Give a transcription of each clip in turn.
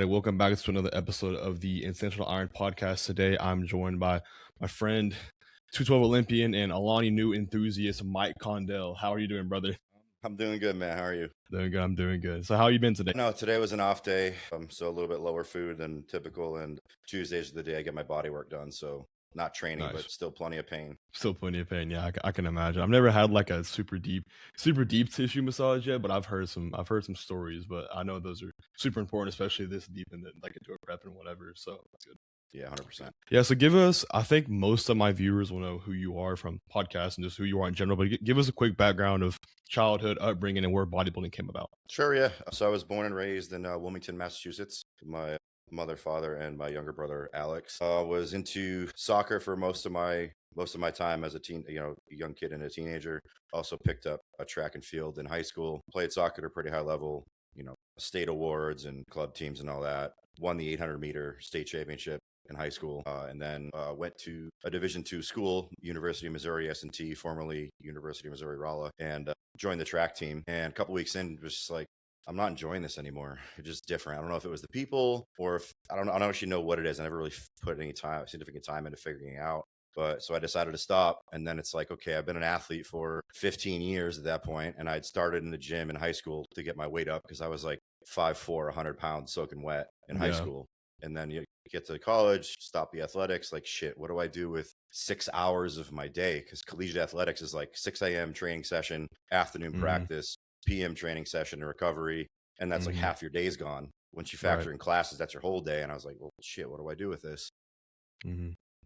everybody. Welcome back to another episode of the Intentional Iron Podcast. Today, I'm joined by my friend, 212 Olympian and Alani new enthusiast, Mike Condell. How are you doing, brother? I'm doing good, man. How are you? Doing good. I'm doing good. So how you been today? No, today was an off day, so a little bit lower food than typical, and Tuesdays are the day I get my body work done, so not training, Nice. but still plenty of pain. Still plenty of pain. Yeah, I can imagine. I've never had like a super deep tissue massage yet, but I've heard some stories. But I know those are super important, especially this deep in the, like into a prep and whatever. So that's good. Yeah, 100%. Yeah, so give us, I think most of my viewers will know who you are from podcasts and just who you are in general, but give us a quick background of childhood, upbringing, and where bodybuilding came about. Sure, yeah. So I was born and raised in Wilmington, Massachusetts. My mother, father, and my younger brother, Alex, was into soccer for most of my time as a young kid and a teenager. Also picked up a track and field in high school, played soccer at a pretty high level, state awards and club teams and all that. Won the 800-meter state championship in high school, and then went to a Division II school, University of Missouri S&T, formerly University of Missouri Rolla, and joined the track team. And a couple weeks in, was just like, I'm not enjoying this anymore. It's just different. I don't know if it was the people or if I don't actually know what it is. I never really put any significant time into figuring it out. But so I decided to stop. And then it's like, okay, I've been an athlete for 15 years at that point, and I'd started in the gym in high school to get my weight up because I was like 5'4", 100 pounds soaking wet in high school. And then you get to college, stop the athletics, like, shit, what do I do with 6 hours of my day? Because collegiate athletics is like 6 a.m. training session, afternoon practice, PM training session and recovery. And that's like half your day's gone. Once you factor in classes, that's your whole day. And I was like, well, shit, what do I do with this?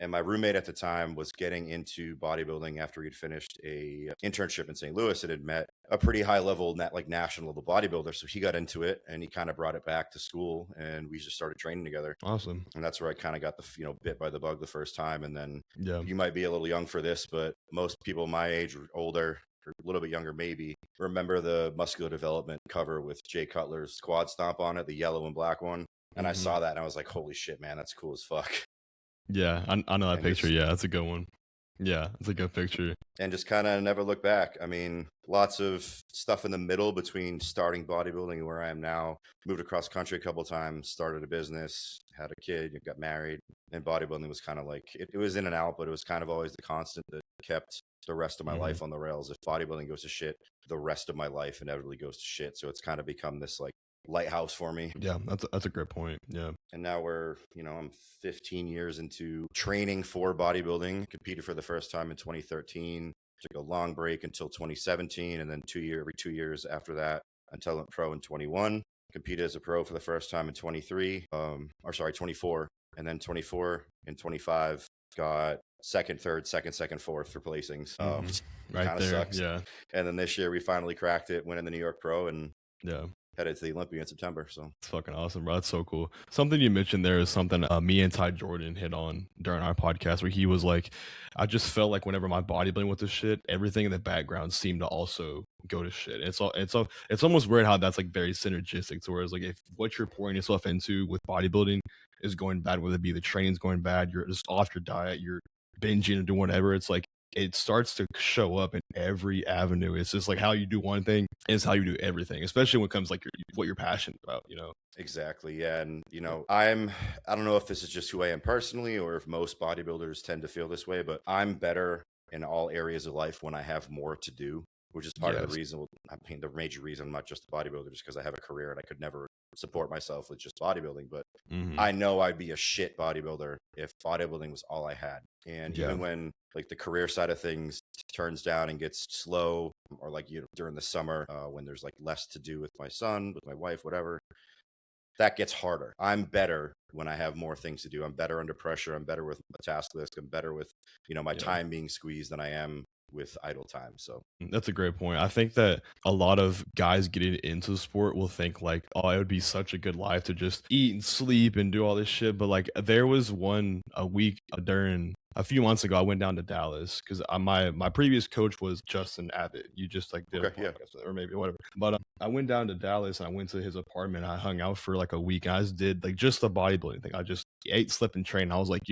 And my roommate at the time was getting into bodybuilding after he'd finished a internship in St. Louis and had met a pretty high level, like national level bodybuilder. So he got into it and he kind of brought it back to school and we just started training together. Awesome. And that's where I kind of got the, bit by the bug the first time. And then you might be a little young for this, but most people my age or older, or a little bit younger maybe, remember the muscular development cover with Jay Cutler's quad stomp on it, the yellow and black one. And I saw that and I was like, holy shit, man, that's cool as fuck. Yeah, I know that picture. Yeah, that's a good one. Yeah, it's a good picture. And just kind of never look back. I mean, lots of stuff in the middle between starting bodybuilding and where I am now. Moved across country a couple of times, started a business, had a kid, got married. And bodybuilding was kind of like, it was in and out, but it was kind of always the constant that kept the rest of my life on the rails. If bodybuilding goes to shit, the rest of my life inevitably goes to shit. So it's kind of become this like lighthouse for me. Yeah, that's a great point. Yeah. And now we're, I'm 15 years into training for bodybuilding. Competed for the first time in 2013. Took a long break until 2017, and then every 2 years after that until I went pro in 21. Competed as a pro for the first time in 24, and then 24 and 25 got second, third, second, fourth for placings. Right there, sucks. Yeah. And then this year we finally cracked it, winning the New York Pro, and headed to the Olympian in September. So it's fucking awesome, bro. That's so cool. Something you mentioned there is something me and Ty Jordan hit on during our podcast, where he was like, I just felt like whenever my bodybuilding went to shit, everything in the background seemed to also go to shit. It's almost weird how that's like very synergistic to where it's like if what you're pouring yourself into with bodybuilding is going bad, whether it be the training's going bad, you're just off your diet, you're binging or doing whatever, it's like it starts to show up in every avenue. It's just like how you do one thing is how you do everything, especially when it comes like what you're passionate about, Exactly. Yeah. And, I don't know if this is just who I am personally or if most bodybuilders tend to feel this way, but I'm better in all areas of life when I have more to do, which is part of the reason. I mean, the major reason I'm not just a bodybuilder is because I have a career and I could never support myself with just bodybuilding. But I know I'd be a shit bodybuilder if bodybuilding was all I had. And even when like the career side of things turns down and gets slow, or like during the summer when there's like less to do with my son, with my wife, whatever, that gets harder. I'm better when I have more things to do. I'm better under pressure. I'm better with a task list. I'm better with my time being squeezed than I am with idle time. So that's a great point. I think that a lot of guys getting into the sport will think like, oh, it would be such a good life to just eat and sleep and do all this shit. But like there was a week during a few months ago, I went down to Dallas because my previous coach was Justin Abbott. You just like did a podcast or maybe whatever. But I went down to Dallas and I went to his apartment. I hung out for like a week. And I just did like just the bodybuilding thing. I just ate, slept, and trained. I was like,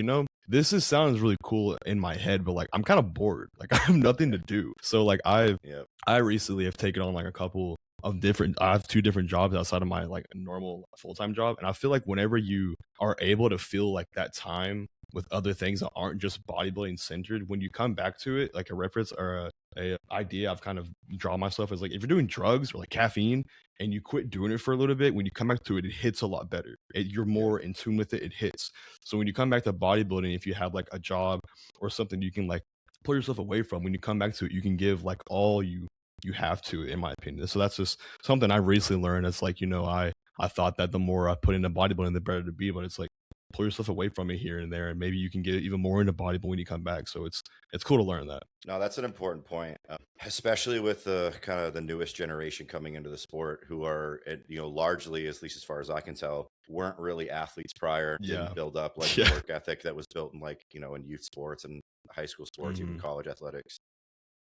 sounds really cool in my head, but like I'm kind of bored. Like I have nothing to do. So like Yeah. I recently have taken on like a couple of different, I have 2 different jobs outside of my like normal full-time job. And I feel like whenever you are able to fill like that time with other things that aren't just bodybuilding centered, when you come back to it, like a reference or a idea I've kind of drawn myself as, like, if you're doing drugs or like caffeine and you quit doing it for a little bit, when you come back to it, it hits a lot better. You're Yeah. more in tune with it. It hits. So when you come back to bodybuilding, if you have like a job or something you can like pull yourself away from, when you come back to it, you can give like all you have to, in my opinion. So that's just something I recently learned. It's like, I thought that the more I put into bodybuilding, the better to be, but it's like pull yourself away from it here and there, and maybe you can get even more into bodybuilding when you come back. So it's cool to learn that. No, that's an important point, especially with the kind of the newest generation coming into the sport, who are, largely, at least as far as I can tell, weren't really athletes prior. Yeah. Didn't build up like Yeah. the work ethic that was built in, like, in youth sports and high school sports, even college athletics.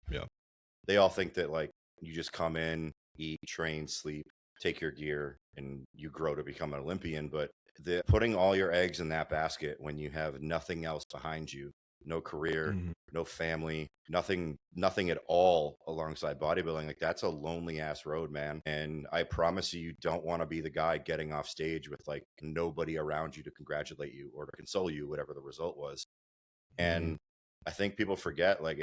Yeah. They all think that, like, you just come in, eat, train, sleep, take your gear, and you grow to become an Olympian. But putting all your eggs in that basket when you have nothing else behind you, no career, no family, nothing at all alongside bodybuilding, like, that's a lonely ass road, man. And I promise you don't want to be the guy getting off stage with like nobody around you to congratulate you or to console you, whatever the result was. And I think people forget, like,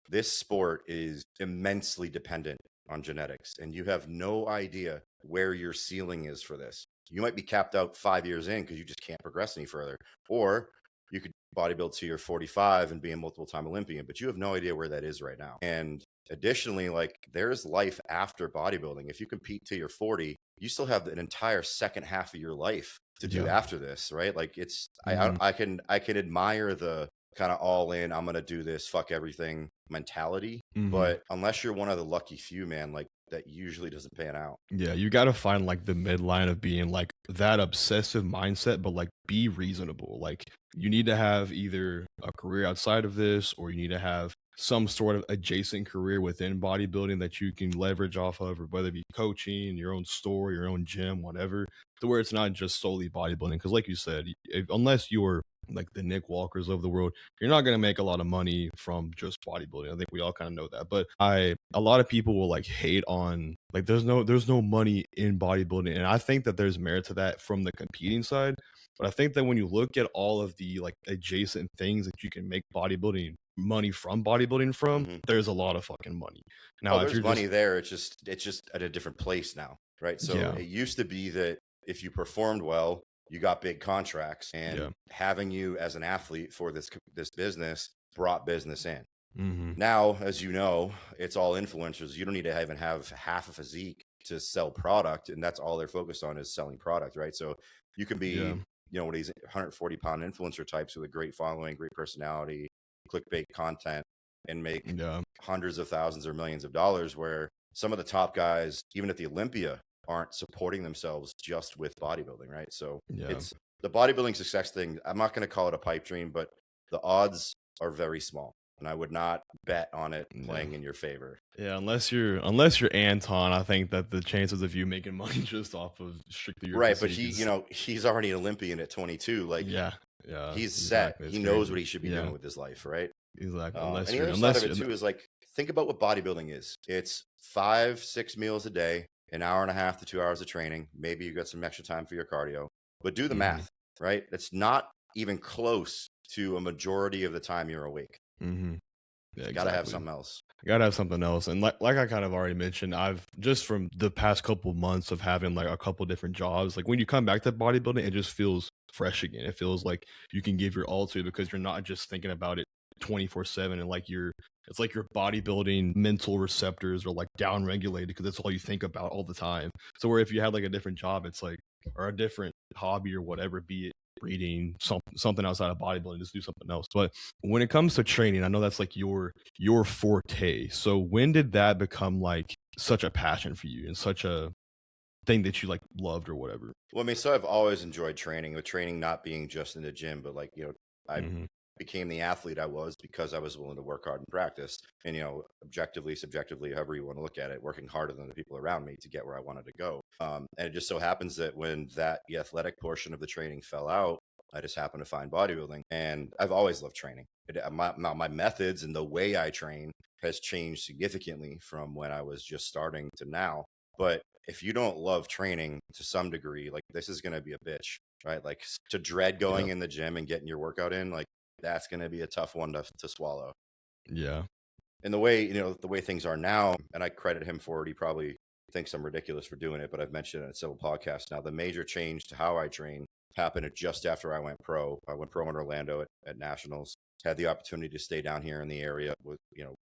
this sport is immensely dependent on genetics, and you have no idea where your ceiling is for this. You might be capped out 5 years in because you just can't progress any further, or you could bodybuild to your 45 and be a multiple time Olympian, but you have no idea where that is right now. And additionally, like, there's life after bodybuilding. If you compete till you're 40, you still have an entire second half of your life to do after this, right? Like, it's I can admire the kind of all in, I'm gonna do this, fuck everything mentality. But unless you're one of the lucky few, man, like, that usually doesn't pan out. Yeah, you got to find like the midline of being like that obsessive mindset, but like be reasonable. Like you need to have either a career outside of this, or you need to have some sort of adjacent career within bodybuilding that you can leverage off of, or whether it be coaching, your own store, your own gym, whatever, to where it's not just solely bodybuilding. Because like you said, unless you're like the Nick Walkers of the world, you're not going to make a lot of money from just bodybuilding. I think we all kind of know that. But a lot of people will like hate on, like, there's no money in bodybuilding, and I think that there's merit to that from the competing side. But I think that when you look at all of the like adjacent things that you can make bodybuilding money from bodybuilding from, there's a lot of fucking money. Now, if There's you're money there. It's just at a different place now, right? So it used to be that if you performed well, you got big contracts, and having you as an athlete for this business brought business in. Now, as you know, it's all influencers. You don't need to even have half a physique to sell product, and that's all they're focused on, is selling product, right? So you can be, what these 140-pound influencer types with a great following, great personality, clickbait content, and make hundreds of thousands or millions of dollars, where some of the top guys, even at the Olympia, aren't supporting themselves just with bodybuilding, right? So it's the bodybuilding success thing. I'm not going to call it a pipe dream, but the odds are very small, and I would not bet on it playing in your favor. Yeah, unless you're Anton, I think that the chances of you making money just off of strictly your right, but he's already an Olympian at 22. Like, he's set. He knows what he should be doing with his life, right? Exactly. And the other side of it too is, like, think about what bodybuilding is. It's 5-6 meals a day, an hour and a half to 2 hours of training. Maybe you got some extra time for your cardio, but do the math, right? It's not even close to a majority of the time you're awake. Yeah, gotta have something else. Gotta have something else. And like I kind of already mentioned, I've just from the past couple months of having like a couple different jobs, like when you come back to bodybuilding, it just feels fresh again. It feels like you can give your all to it, because you're not just thinking about it 24/7, and like it's like your bodybuilding mental receptors are like down regulated because that's all you think about all the time. So where if you had like a different job, it's like, or a different hobby or whatever, be it reading, something outside of bodybuilding, just do something else. But when it comes to training, I know that's like your forte. So when did that become like such a passion for you and such a thing that you like loved or whatever? Well, I mean, so I've always enjoyed training, with training not being just in the gym, but like, I became the athlete I was because I was willing to work hard and practice, and, objectively, subjectively, however you want to look at it, working harder than the people around me to get where I wanted to go. And it just so happens that when the athletic portion of the training fell out, I just happened to find bodybuilding, and I've always loved training. My methods and the way I train has changed significantly from when I was just starting to now. But if you don't love training to some degree, like this is going to be a bitch, right? Like to dread going Yeah. in the gym and getting your workout in, like that's going to be a tough one to swallow. Yeah. And the way, the way things are now, and I credit him for it, he probably thinks I'm ridiculous for doing it, but I've mentioned it in several podcasts now. The major change to how I train happened just after I went pro. I went pro in Orlando at Nationals, had the opportunity to stay down here in the area with,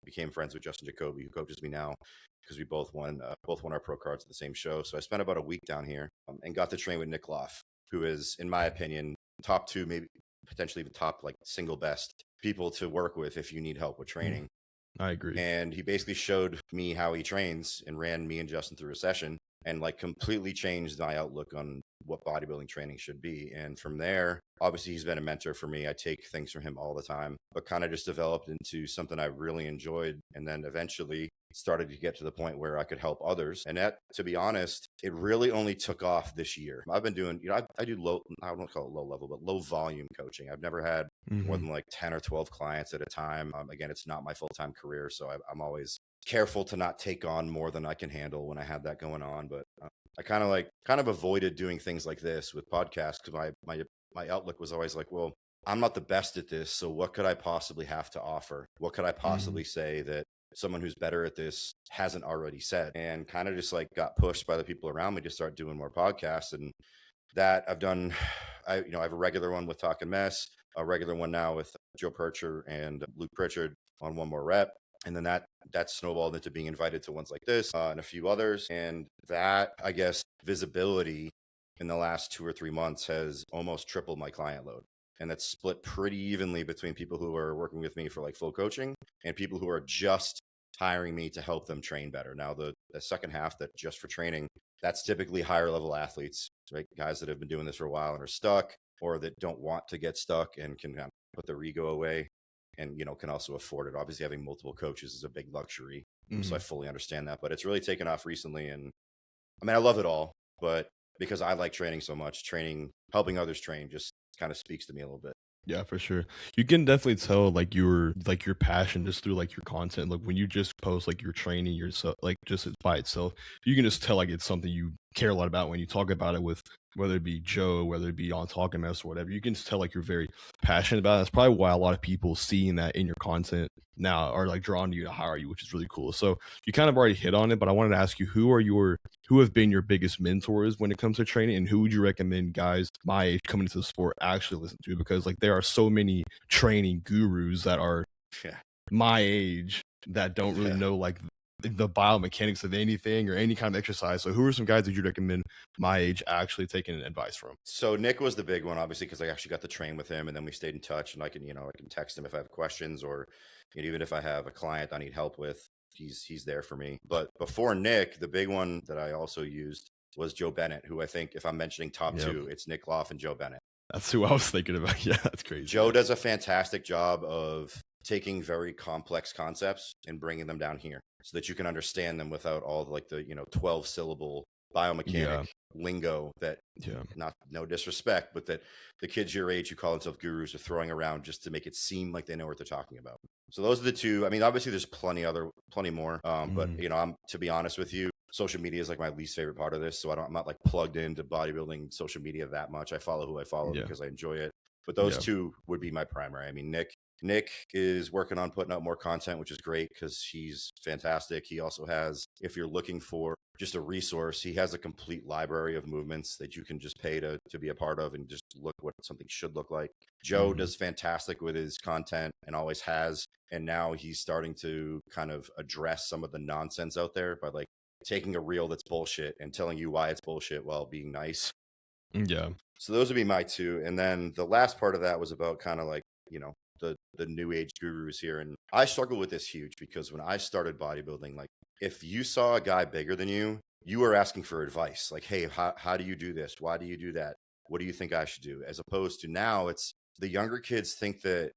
became friends with Justin Jacoby, who coaches me now, because we both won our pro cards at the same show. So I spent about a week down here and got to train with Nick Loff, who is, in my opinion, top two, maybe potentially even top like single best people to work with if you need help with training. I agree. And he basically showed me how he trains and ran me and Justin through a session and like completely changed my outlook on what bodybuilding training should be. And from there, obviously he's been a mentor for me. I take things from him all the time, but kind of just developed into something I really enjoyed. And then eventually started to get to the point where I could help others. And that, to be honest, it really only took off this year. I've been doing, I do low, I don't call it low level, but low volume coaching. I've never had more than like 10 or 12 clients at a time. Again, it's not my full-time career. So I'm always careful to not take on more than I can handle when I have that going on. But I kind of avoided doing things like this with podcasts because my outlook was always like, well, I'm not the best at this. So what could I possibly have to offer? What could I possibly say that someone who's better at this hasn't already said? And kind of just like got pushed by the people around me to start doing more podcasts. And that I've done, I have a regular one with Talking Mess, a regular one now with Joe Percher and Luke Pritchard on One More Rep. And then that snowballed into being invited to ones like this and a few others. And that, I guess, visibility in the last 2 or 3 months has almost tripled my client load. And that's split pretty evenly between people who are working with me for like full coaching and people who are just hiring me to help them train better. Now, the second half that just for training, that's typically higher level athletes, right? Guys that have been doing this for a while and are stuck, or that don't want to get stuck and can kind of put their ego away and, can also afford it. Obviously, having multiple coaches is a big luxury. So I fully understand that, but it's really taken off recently. And I mean, I love it all, but because I like training so much, helping others train just kind of speaks to me a little bit. Yeah, for sure. You can definitely tell like your passion just through like your content. Like when you just post like your training yourself, like just by itself, you can just tell like it's something you care a lot about when you talk about it with whether it be Joe, whether it be on Talking Mess or whatever. You can just tell like you're very passionate about it. That's probably why a lot of people seeing that in your content now are like drawn to you to hire you, which is really cool. So you kind of already hit on it, but I wanted to ask you who have been your biggest mentors when it comes to training, and who would you recommend guys my age coming into the sport actually listen to? Because like there are so many training gurus that are my age that don't really know like the biomechanics of anything or any kind of exercise. So who are some guys that you'd recommend my age actually taking advice from? So Nick was the big one, obviously, because I actually got to train with him, and then we stayed in touch, and I can text him if I have questions, or even if I have a client I need help with, he's there for me. But before Nick, the big one that I also used was Joe Bennett, who I think if I'm mentioning top two, it's Nick Loff and Joe Bennett. That's who I was thinking about. Yeah, that's crazy. Joe does a fantastic job of taking very complex concepts and bringing them down here so that you can understand them without all like the 12 syllable biomechanic lingo that, not no disrespect, but that the kids your age who call themselves gurus are throwing around just to make it seem like they know what they're talking about. So those are the two. I mean, obviously there's plenty more, but I'm, to be honest with you, social media is like my least favorite part of this. So I'm not like plugged into bodybuilding social media that much. I follow who I follow because I enjoy it. But those two would be my primary. I mean, Nick is working on putting out more content, which is great because he's fantastic. He also has, if you're looking for just a resource, he has a complete library of movements that you can just pay to be a part of and just look what something should look like. Joe does fantastic with his content and always has. And now he's starting to kind of address some of the nonsense out there by like taking a reel that's bullshit and telling you why it's bullshit while being nice. Yeah. So those would be my two. And then the last part of that was about kind of like, the new age gurus here. And I struggle with this huge because when I started bodybuilding, like if you saw a guy bigger than you, you were asking for advice. Like, hey, how do you do this? Why do you do that? What do you think I should do? As opposed to now, it's the younger kids think that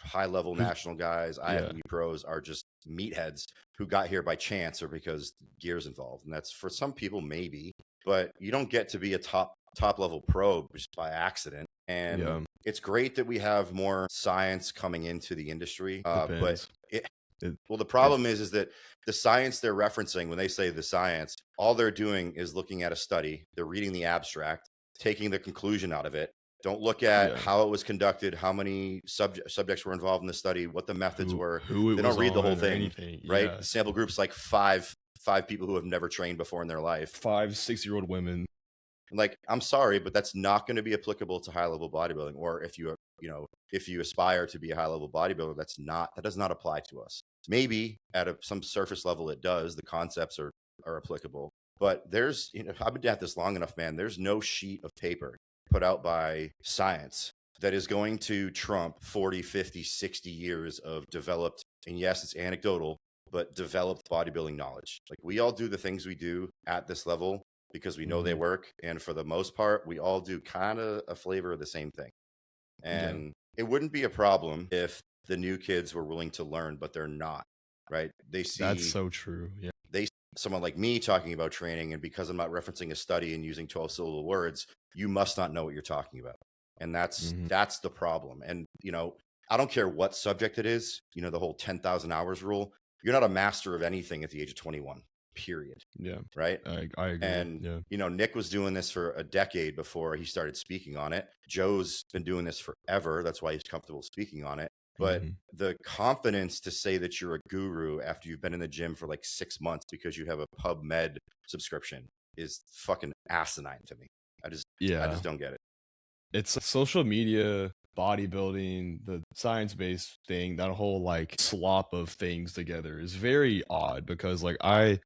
high level national guys, IFBB pros are just meatheads who got here by chance or because gear's involved. And that's for some people, maybe, but you don't get to be a top top level pro just by accident. And it's great that we have more science coming into the industry. But well, the problem is that the science they're referencing, when they say the science, all they're doing is looking at a study. They're reading the abstract, taking the conclusion out of it. Don't look at how it was conducted, how many subjects were involved in the study, what the methods were. They don't read the whole thing, right? The sample group's like five people who have never trained before in their life. 5 6-year-old women. Like, I'm sorry, but that's not going to be applicable to high level bodybuilding. Or if you aspire to be a high level bodybuilder, that does not apply to us. Maybe at some surface level it does. The concepts are applicable, but I've been at this long enough, man. There's no sheet of paper put out by science that is going to trump 40, 50, 60 years of developed, and yes, it's anecdotal, but developed bodybuilding knowledge. Like, we all do the things we do at this level because we know they work. And for the most part, we all do kind of a flavor of the same thing. And it wouldn't be a problem if the new kids were willing to learn, but they're not, right? That's so true. Yeah. They see someone like me talking about training, and because I'm not referencing a study and using 12 syllable words, you must not know what you're talking about. And that's the problem. And, I don't care what subject it is, the whole 10,000 hours rule. You're not a master of anything at the age of 21. Period. Yeah. Right. I agree. And, Nick was doing this for a decade before he started speaking on it. Joe's been doing this forever. That's why he's comfortable speaking on it. But the confidence to say that you're a guru after you've been in the gym for like 6 months because you have a PubMed subscription is fucking asinine to me. I just don't get it. It's social media, bodybuilding, the science-based thing, that whole like slop of things together is very odd, because like I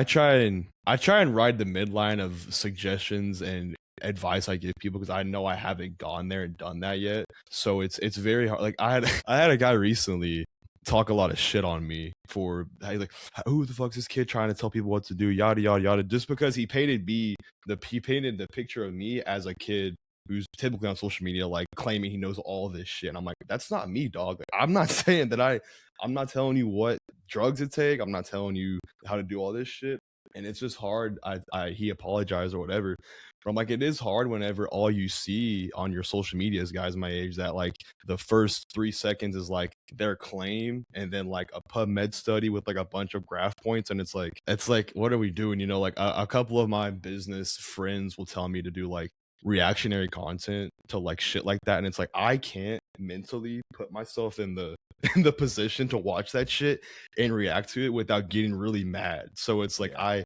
try and ride the midline of suggestions and advice I give people, because I know I haven't gone there and done that yet. So it's very hard. Like I had a guy recently talk a lot of shit on me for like, who the fuck's this kid trying to tell people what to do, yada yada yada, just because he painted the picture of me as a kid who's typically on social media, like claiming he knows all this shit. And I'm like, that's not me, dog. Like, I'm not saying that I'm not telling you what drugs to take. I'm not telling you how to do all this shit. And it's just hard. He apologized or whatever. But I'm like, it is hard whenever all you see on your social media is guys my age that like the first 3 seconds is like their claim, and then like a PubMed study with like a bunch of graph points. And it's like, what are we doing? Like a couple of my business friends will tell me to do like reactionary content to like shit like that, and it's like I can't mentally put myself in the position to watch that shit and react to it without getting really mad. So it's like I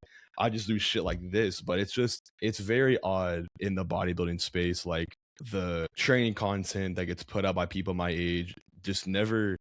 just do shit like this. But it's very odd in the bodybuilding space, like the training content that gets put out by people my age just never,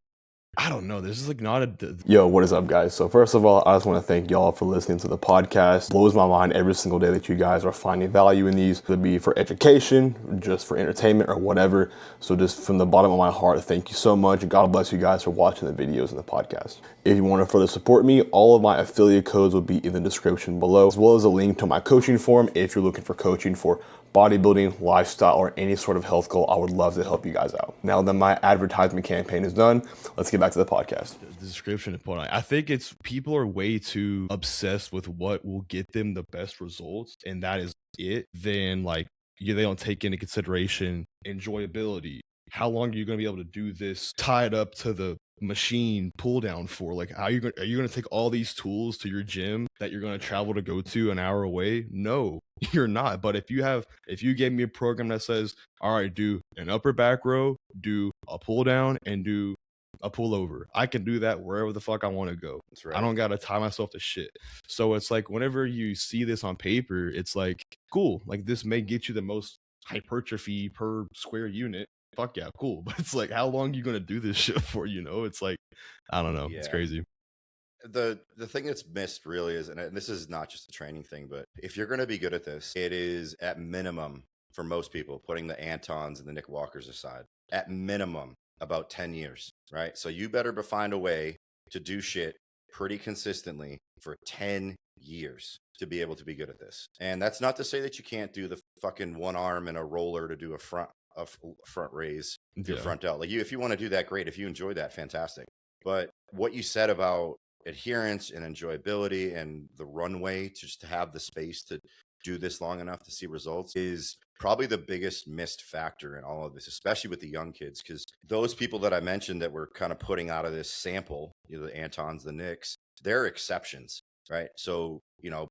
I don't know. This is like not a... Yo, what is up, guys? So first of all, I just want to thank y'all for listening to the podcast. It blows my mind every single day that you guys are finding value in these, whether it be for education, just for entertainment, or whatever. So just from the bottom of my heart, thank you so much. God bless you guys for watching the videos and the podcast. If you want to further support me, all of my affiliate codes will be in the description below, as well as a link to my coaching forum if you're looking for coaching for bodybuilding, lifestyle, or any sort of health goal. I would love to help you guys out. Now that my advertisement campaign is done, let's get back to the podcast. The description is important. I think it's people are way too obsessed with what will get them the best results, and that is it. Then like they don't take into consideration enjoyability. How long are you going to be able to do this tied up to the machine pull down for? Like, are you going to take all these tools to your gym that you're going to travel to go to an hour away? No, you're not. But if you gave me a program that says, all right, do an upper back row, do a pull down, and do a pull over, I can do that wherever the fuck I want to go. That's right. I don't got to tie myself to shit. So it's like, whenever you see this on paper, it's like, cool, like this may get you the most hypertrophy per square unit. Fuck yeah, cool. But it's like, how long are you going to do this shit for? It's like, I don't know. Yeah. It's crazy. The thing that's missed really is, and this is not just a training thing, but if you're going to be good at this, it is at minimum for most people, putting the Antons and the Nick Walkers aside, at minimum about 10 years, right? So you better find a way to do shit pretty consistently for 10 years to be able to be good at this. And that's not to say that you can't do the fucking one arm and a roller to do a front raise, your front delt. Like, if you want to do that, great. If you enjoy that, fantastic. But what you said about adherence and enjoyability and the runway to just have the space to do this long enough to see results is probably the biggest missed factor in all of this, especially with the young kids, because those people that I mentioned that we're kind of putting out of this sample, the Antons, the Nicks, they're exceptions, right? So,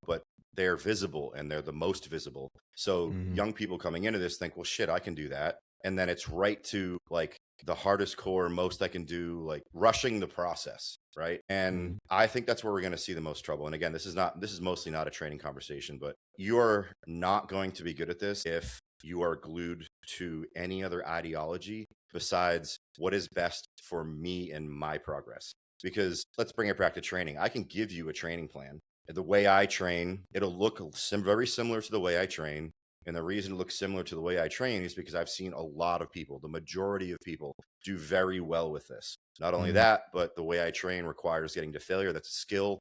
but they're visible and they're the most visible. So young people coming into this think, well, shit, I can do that. And then it's right to like the hardest core, most I can do, like rushing the process, right? And I think that's where we're going to see the most trouble. And again, this is mostly not a training conversation, but you're not going to be good at this if you are glued to any other ideology besides what is best for me and my progress. Because let's bring it back to training. I can give you a training plan. The way I train, it'll look very similar to the way I train. And the reason it looks similar to the way I train is because I've seen a lot of people, the majority of people, do very well with this. Not only that, but the way I train requires getting to failure. That's a skill.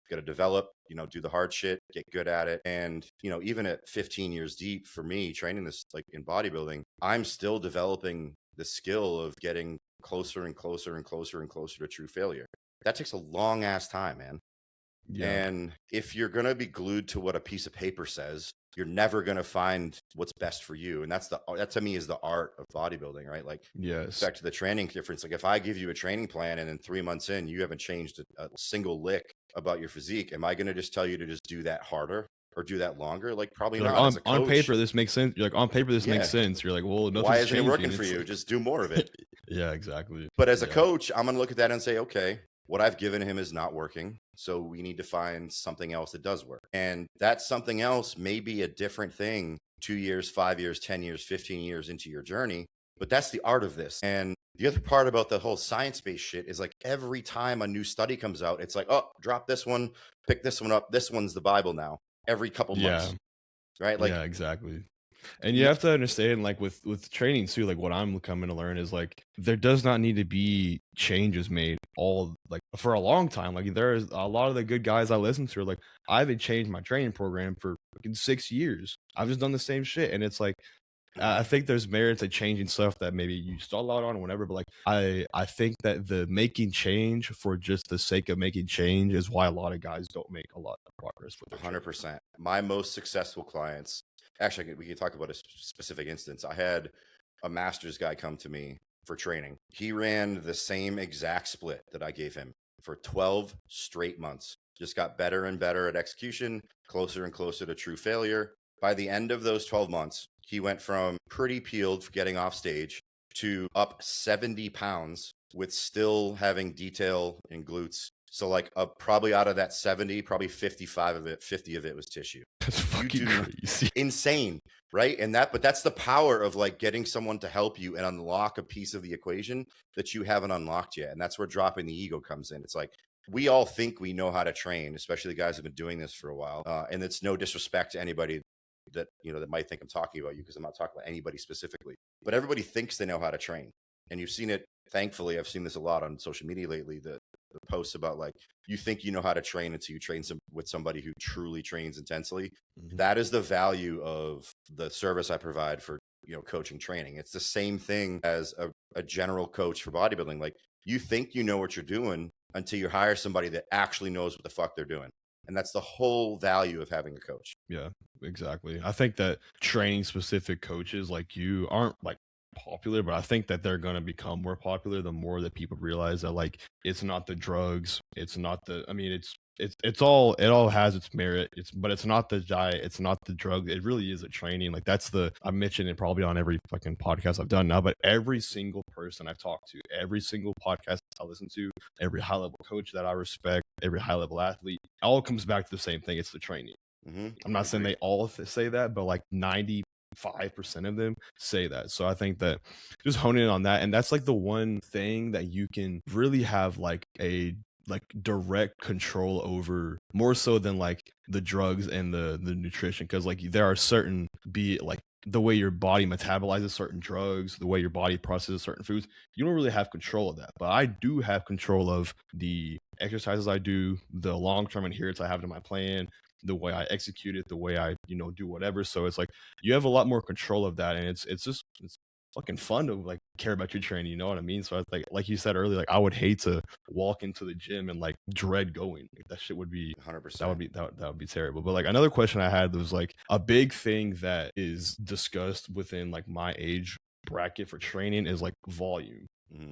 Got to develop, do the hard shit, get good at it. And, even at 15 years deep for me training this, like in bodybuilding, I'm still developing the skill of getting closer and closer and closer and closer to true failure. That takes a long ass time, man. Yeah. And if you're going to be glued to what a piece of paper says, you're never going to find what's best for you. And that to me is the art of bodybuilding, right? Like, yes, back to the training difference. Like if I give you a training plan and then 3 months in, you haven't changed a single lick about your physique, am I going to just tell you to just do that harder or do that longer? Like probably not. Like on paper, this makes sense. You're like, on paper, this makes sense. You're like, well, why isn't it working for you? Like, just do more of it. Yeah, exactly. But as a coach, I'm going to look at that and say, okay, what I've given him is not working. So we need to find something else that does work. And that something else may be a different thing 2 years, 5 years, 10 years, 15 years into your journey. But that's the art of this. And the other part about the whole science-based shit is like every time a new study comes out, it's like, oh, drop this one, pick this one up. This one's the Bible now. Every couple months. Right? Like, yeah, exactly. And you have to understand, like with training too, like what I'm coming to learn is like there does not need to be changes made all like for a long time. Like there's a lot of the good guys I listen to are like, I haven't changed my training program for 6 years. I've just done the same shit. And it's like, I think there's merit to changing stuff that maybe you stall out on or whatever. But like, I think that the making change for just the sake of making change is why a lot of guys don't make a lot of progress with their 100%. My most successful clients, actually, we can talk about a specific instance. I had a master's guy come to me for training. He ran the same exact split that I gave him for 12 straight months. Just got better and better at execution, closer and closer to true failure. By the end of those 12 months, he went from pretty peeled for getting off stage to up 70 pounds with still having detail in glutes. So like probably out of that 70, probably 55 of it, 50 of it was tissue. That's fucking crazy. Insane, right? But that's the power of like getting someone to help you and unlock a piece of the equation that you haven't unlocked yet. And that's where dropping the ego comes in. It's like, we all think we know how to train, especially the guys who've been doing this for a while. And it's no disrespect to anybody that, that might think I'm talking about you, because I'm not talking about anybody specifically, but everybody thinks they know how to train. And you've seen it. Thankfully, I've seen this a lot on social media lately, the posts about like, you think you know how to train until you train with somebody who truly trains intensely. That is the value of the service I provide for, coaching training. It's the same thing as a general coach for bodybuilding. Like, you think you know what you're doing until you hire somebody that actually knows what the fuck they're doing. And that's the whole value of having a coach. Yeah, exactly. I think that training specific coaches like you aren't like popular, but I think that they're going to become more popular the more that people realize that like it's not the drugs, it's not the, I mean, it all has its merit, but it's not the diet, it's not the drug, it really is a training. Like that's I mentioned it probably on every fucking podcast I've done now, but every single person I've talked to, every single podcast I listen to, every high level coach that I respect, every high level athlete, all comes back to the same thing. It's the training. I'm not saying they all say that, but like 95% of them say that. So I think that just honing in on that, and that's like the one thing that you can really have like a direct control over, more so than like the drugs and the nutrition, because like there are certain, be it like the way your body metabolizes certain drugs, the way your body processes certain foods, you don't really have control of that. But I do have control of the exercises I do, the long-term adherence I have to my plan, the way I execute it, the way I do whatever. So it's like you have a lot more control of that, and it's fucking fun to like care about your training, you know what I mean? So I was like you said earlier, like I would hate to walk into the gym and like dread going. Like, that shit would be 100%. that would be terrible. But like another question I had was like a big thing that is discussed within like my age bracket for training is like volume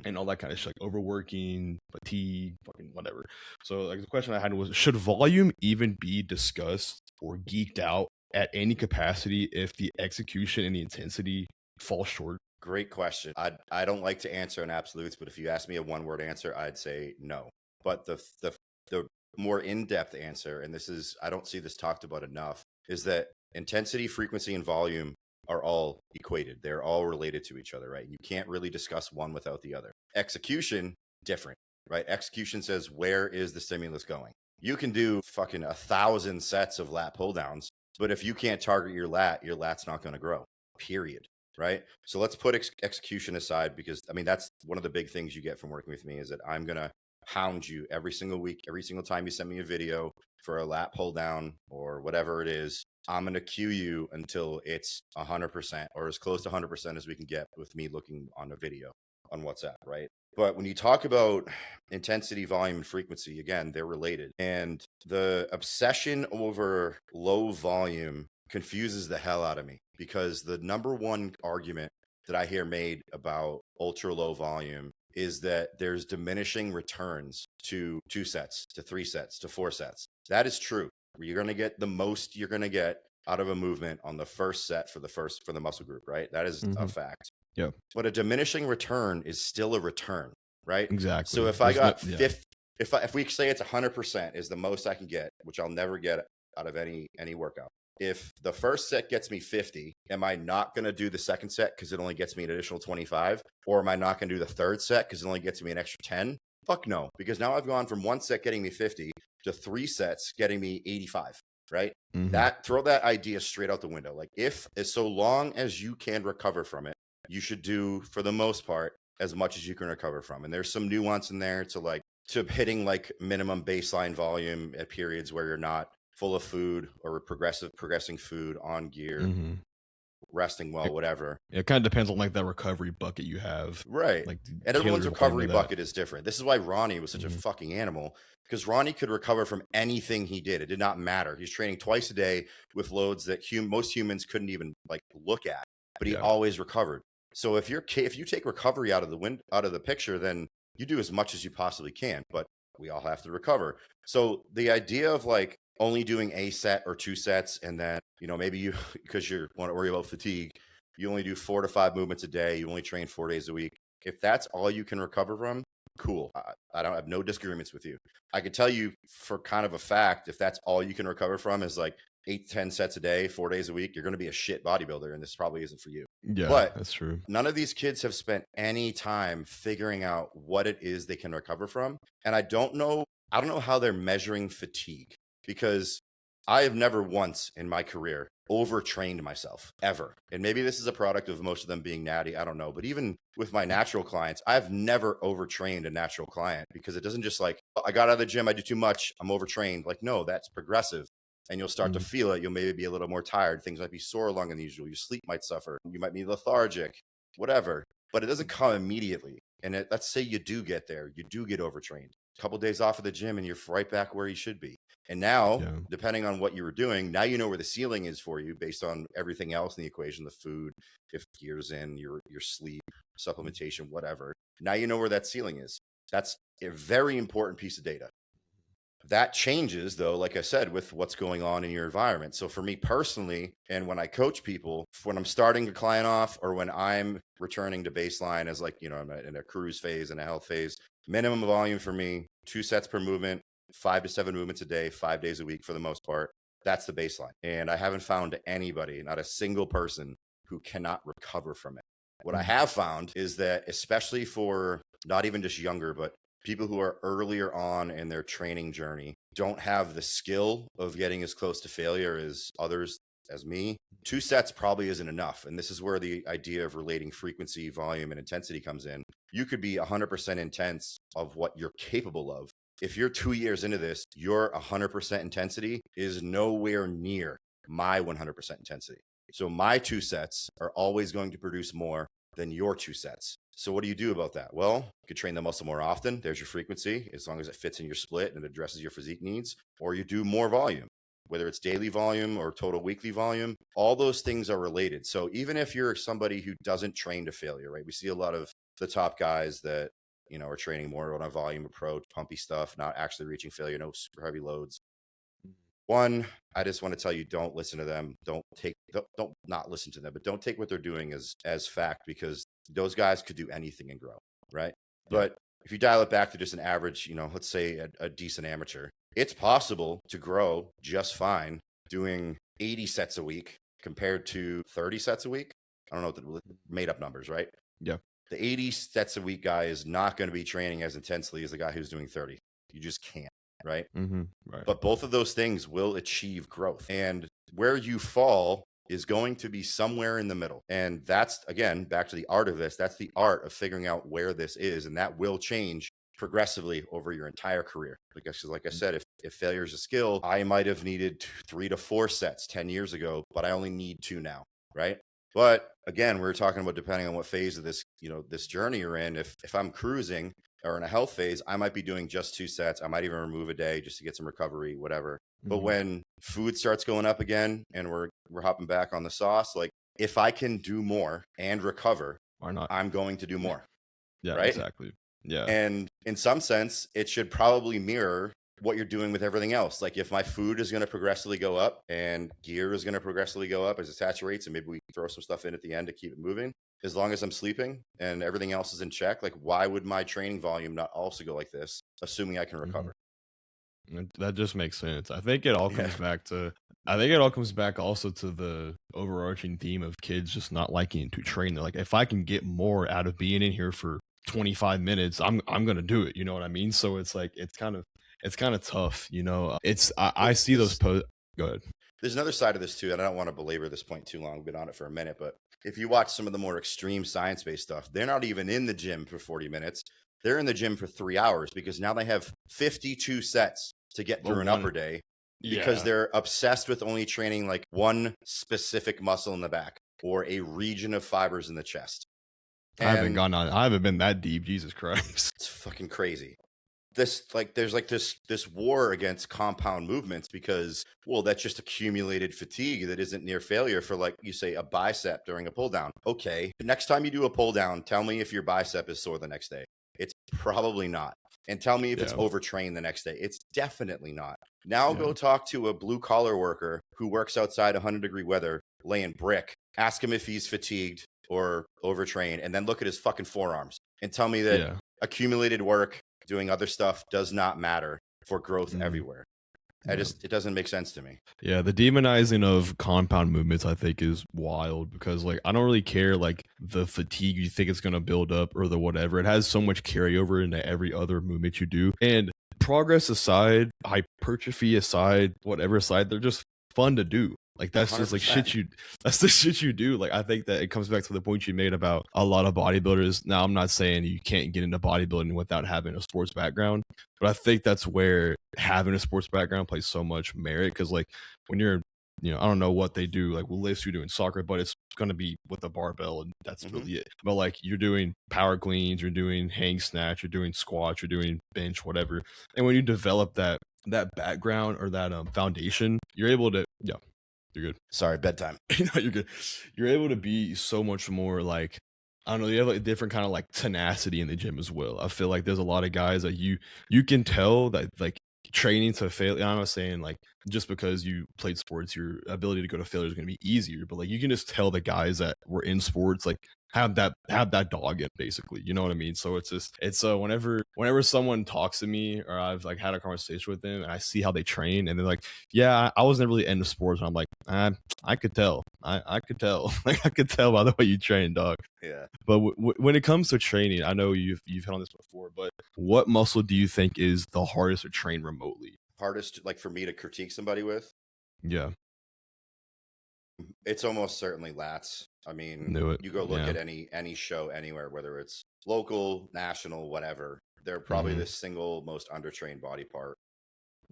and all that kind of shit, like overworking, fatigue, fucking whatever. So like the question I had was, should volume even be discussed or geeked out at any capacity if the execution and the intensity fall short? Great question. I don't like to answer in absolutes, but if you ask me a one word answer, I'd say no. But the more in-depth answer, and this is, I don't see this talked about enough, is that intensity, frequency, and volume are all equated. They're all related to each other, right? You can't really discuss one without the other. Execution, different, right? Execution says, where is the stimulus going? You can do fucking 1,000 sets of lat pull downs, but if you can't target your lat's not going to grow, period. Right. So let's put execution aside, because I mean, that's one of the big things you get from working with me is that I'm going to hound you every single week, every single time you send me a video for a lat pull down or whatever it is. I'm going to cue you until it's 100% or as close to 100% as we can get with me looking on a video on WhatsApp. Right. But when you talk about intensity, volume, and frequency, again, they're related. And the obsession over low volume confuses the hell out of me, because the number one argument that I hear made about ultra low volume is that there's diminishing returns to 2 sets, to 3 sets, to 4 sets. That is true. You're going to get the most you're going to get out of a movement on the first set for the muscle group, right? That is a fact. Yeah. But a diminishing return is still a return, right? Exactly. So if I got if we say it's 100% is the most I can get, which I'll never get out of any workout. If the first set gets me 50, am I not going to do the second set because it only gets me an additional 25? Or am I not going to do the third set because it only gets me an extra 10? Fuck no, because now I've gone from 1 set getting me 50 to 3 sets getting me 85, right? Throw that idea straight out the window. Like, if so long as you can recover from it, you should do, for the most part, as much as you can recover from. And there's some nuance in there to hitting like minimum baseline volume at periods where you're not full of food or progressing food on gear, resting well, whatever. It kind of depends on like that recovery bucket you have. Right. Like, and everyone's recovery bucket is different. This is why Ronnie was such a fucking animal, because Ronnie could recover from anything he did. It did not matter. He's training twice a day with loads that most humans couldn't even like look at, but he always recovered. So if you take recovery out of the picture, then you do as much as you possibly can, but we all have to recover. So the idea of like only doing a set or 2 sets, and then, you know, maybe you, because you want to worry about fatigue, you only do 4 to 5 movements a day, you only train 4 days a week. If that's all you can recover from, cool. I don't have no disagreements with you. I can tell you for kind of a fact, if that's all you can recover from is like 8 to 10 sets a day, 4 days a week, you're going to be a shit bodybuilder, and this probably isn't for you. Yeah, but that's true. None of these kids have spent any time figuring out what it is they can recover from. And I don't know how they're measuring fatigue, because I have never once in my career overtrained myself, ever. And maybe this is a product of most of them being natty, I don't know. But even with my natural clients, I've never overtrained a natural client, because it doesn't just like, oh, I got out of the gym, I do too much, I'm overtrained. Like, no, that's progressive. And you'll start to feel it. You'll maybe be a little more tired. Things might be sore longer than usual. Your sleep might suffer. You might be lethargic, whatever. But it doesn't come immediately. And let's say you do get there. You do get overtrained. A couple of days off of the gym and you're right back where you should be. And now, depending on what you were doing, now you know where the ceiling is for you based on everything else in the equation, the food, if gears in, your sleep, supplementation, whatever. Now you know where that ceiling is. That's a very important piece of data. That changes, though, like I said, with what's going on in your environment. So for me personally, and when I coach people, when I'm starting a client off or when I'm returning to baseline as like, you know, I'm in a cruise phase and a health phase, minimum volume for me, 2 sets per movement, 5 to 7 movements a day, 5 days a week for the most part. That's the baseline. And I haven't found anybody, not a single person, who cannot recover from it. What I have found is that, especially for not even just younger, but people who are earlier on in their training journey, don't have the skill of getting as close to failure as others, as me. 2 sets probably isn't enough. And this is where the idea of relating frequency, volume, and intensity comes in. You could be 100% intense of what you're capable of. If you're 2 years into this, your 100% intensity is nowhere near my 100% intensity. So my 2 sets are always going to produce more than your 2 sets. So what do you do about that? Well, you could train the muscle more often. There's your frequency, as long as it fits in your split and it addresses your physique needs, or you do more volume, whether it's daily volume or total weekly volume. All those things are related. So even if you're somebody who doesn't train to failure, right? We see a lot of the top guys that, are training more on a volume approach, pumpy stuff, not actually reaching failure, no super heavy loads. One, I just want to tell you, don't listen to them. Don't not listen to them, but don't take what they're doing as fact, because those guys could do anything and grow, right? Yeah. But if you dial it back to just an average, let's say a decent amateur, it's possible to grow just fine doing 80 sets a week compared to 30 sets a week. I don't know what the made up numbers, right? Yeah. The 80 sets a week guy is not going to be training as intensely as the guy who's doing 30. You just can't, right? Right. But both of those things will achieve growth. And where you fall is going to be somewhere in the middle. And that's, again, back to the art of this. That's the art of figuring out where this is. And that will change progressively over your entire career. Because like I said, if failure is a skill, I might have needed 3 to 4 sets 10 years ago, but I only need 2 now, right? But again, we're talking about depending on what phase of this, this journey you're in. If I'm cruising or in a health phase, I might be doing just 2 sets. I might even remove a day just to get some recovery, whatever. But when food starts going up again and we're hopping back on the sauce, like if I can do more and recover, why not? I'm going to do more. Yeah, right? Exactly. Yeah. And in some sense, it should probably mirror what you're doing with everything else. Like if my food is going to progressively go up and gear is going to progressively go up as it saturates, and maybe we throw some stuff in at the end to keep it moving, as long as I'm sleeping and everything else is in check, like why would my training volume not also go like this, assuming I can recover? That just makes sense. I think it all comes back to, I think it all comes back also to the overarching theme of kids just not liking to train. They're like, if I can get more out of being in here for 25 minutes, I'm going to do it. You know what I mean? So it's like, it's kind of tough, I see those posts. Go ahead. There's another side of this too, and I don't want to belabor this point too long. We've been on it for a minute, but if you watch some of the more extreme science-based stuff, they're not even in the gym for 40 minutes. They're in the gym for 3 hours because now they have 52 sets to get through an upper day because they're obsessed with only training like one specific muscle in the back or a region of fibers in the chest. And I haven't been that deep. Jesus Christ. It's fucking crazy. There's this war against compound movements because, well, that's just accumulated fatigue that isn't near failure for, like you say, a bicep during a pull down. Okay, next time you do a pull down, tell me if your bicep is sore the next day. It's probably not. And tell me if it's overtrained the next day. It's definitely not. Now go talk to a blue collar worker who works outside 100-degree weather laying brick. Ask him if he's fatigued or overtrained, and then look at his fucking forearms and tell me that accumulated work doing other stuff does not matter for growth everywhere. It doesn't make sense to me. Yeah, the demonizing of compound movements, I think, is wild because, like, I don't really care, like, the fatigue you think it's going to build up or the whatever. It has so much carryover into every other movement you do. And progress aside, hypertrophy aside, whatever aside, they're just fun to do. Like, that's 100%. Just like that's the shit you do. Like, I think that it comes back to the point you made about a lot of bodybuilders. Now, I'm not saying you can't get into bodybuilding without having a sports background, but I think that's where having a sports background plays so much merit. Cause like when you're, I don't know what they do, like lifts you're doing soccer, but it's going to be with a barbell and that's really it. But like you're doing power cleans, you're doing hang snatch, you're doing squats, you're doing bench, whatever. And when you develop that background or that foundation, you're able to, you're good. Sorry, bedtime. No, you're good. You're able to be so much more like, I don't know, you have like a different kind of like tenacity in the gym as well. I feel like there's a lot of guys that you can tell that like training to fail. I'm not saying like just because you played sports, your ability to go to failure is going to be easier, but like you can just tell the guys that were in sports like have that dog in basically, you know what I mean? So it's whenever someone talks to me or I've like had a conversation with them and I see how they train and they're like, yeah, I wasn't really into sports, and I'm like, I could tell. I could tell. Like I could tell by the way you train, dog. Yeah. But when it comes to training, I know you've hit on this before, but what muscle do you think is the hardest to train remotely? Hardest, like for me to critique somebody with? Yeah. It's almost certainly lats. I mean, you go look at any show anywhere, whether it's local, national, whatever, they're probably the single most undertrained body part.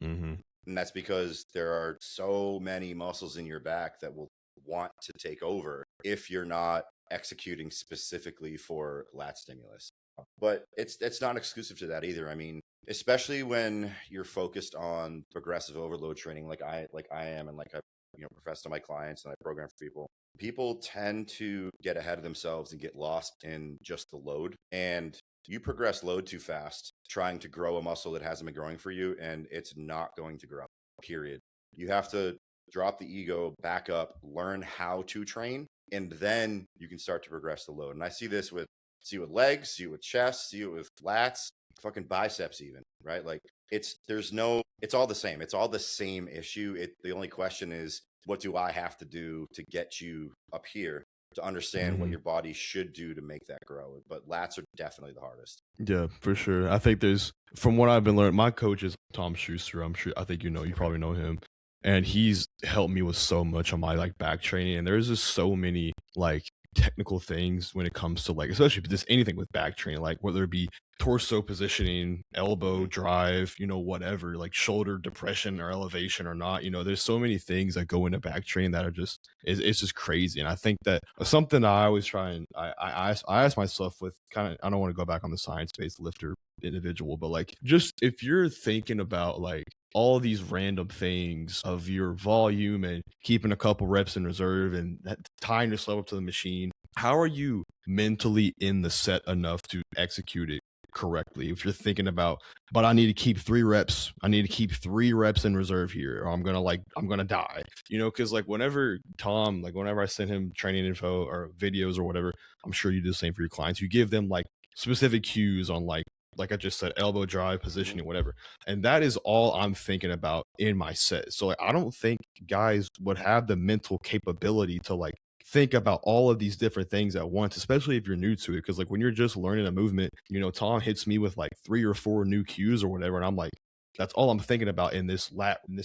And that's because there are so many muscles in your back that will want to take over if you're not executing specifically for lat stimulus. But it's not exclusive to that either. I mean, especially when you're focused on progressive overload training, like I am, and like I profess to my clients and I program for people. People tend to get ahead of themselves and get lost in just the load. And you progress load too fast, trying to grow a muscle that hasn't been growing for you, and it's not going to grow. Period. You have to drop the ego, back up, learn how to train, and then you can start to progress the load. And I see this with legs, see it with chest, see it with lats, fucking biceps even, right? Like it's all the same. It's all the same issue. The only question is, what do I have to do to get you up here to understand what your body should do to make that grow? But lats are definitely the hardest. Yeah, for sure. I think from what I've been learning, my coach is Tom Schuster. I think you probably know him. And he's helped me with so much on my like back training. And there's just so many like technical things when it comes to like, especially just anything with back training, like whether it be torso positioning, elbow drive, whatever, like shoulder depression or elevation or not, there's so many things that go into back training that are it's just crazy. And I think that something I always try and I ask myself with kind of, I don't want to go back on the science-based lifter individual, but like, just if you're thinking about like all these random things of your volume and keeping a couple reps in reserve and tying yourself up to the machine, how are you mentally in the set enough to execute it correctly? If you're thinking about, but I need to keep 3 reps, I need to keep 3 reps in reserve here, or I'm gonna die, because like whenever I send him training info or videos or whatever, I'm sure you do the same for your clients. You give them like specific cues on like I just said, elbow drive, positioning, whatever. And that is all I'm thinking about in my set. So like, I don't think guys would have the mental capability to like think about all of these different things at once, especially if you're new to it. Cause like when you're just learning a movement, Tom hits me with like 3 or 4 new cues or whatever. And I'm like, that's all I'm thinking about in this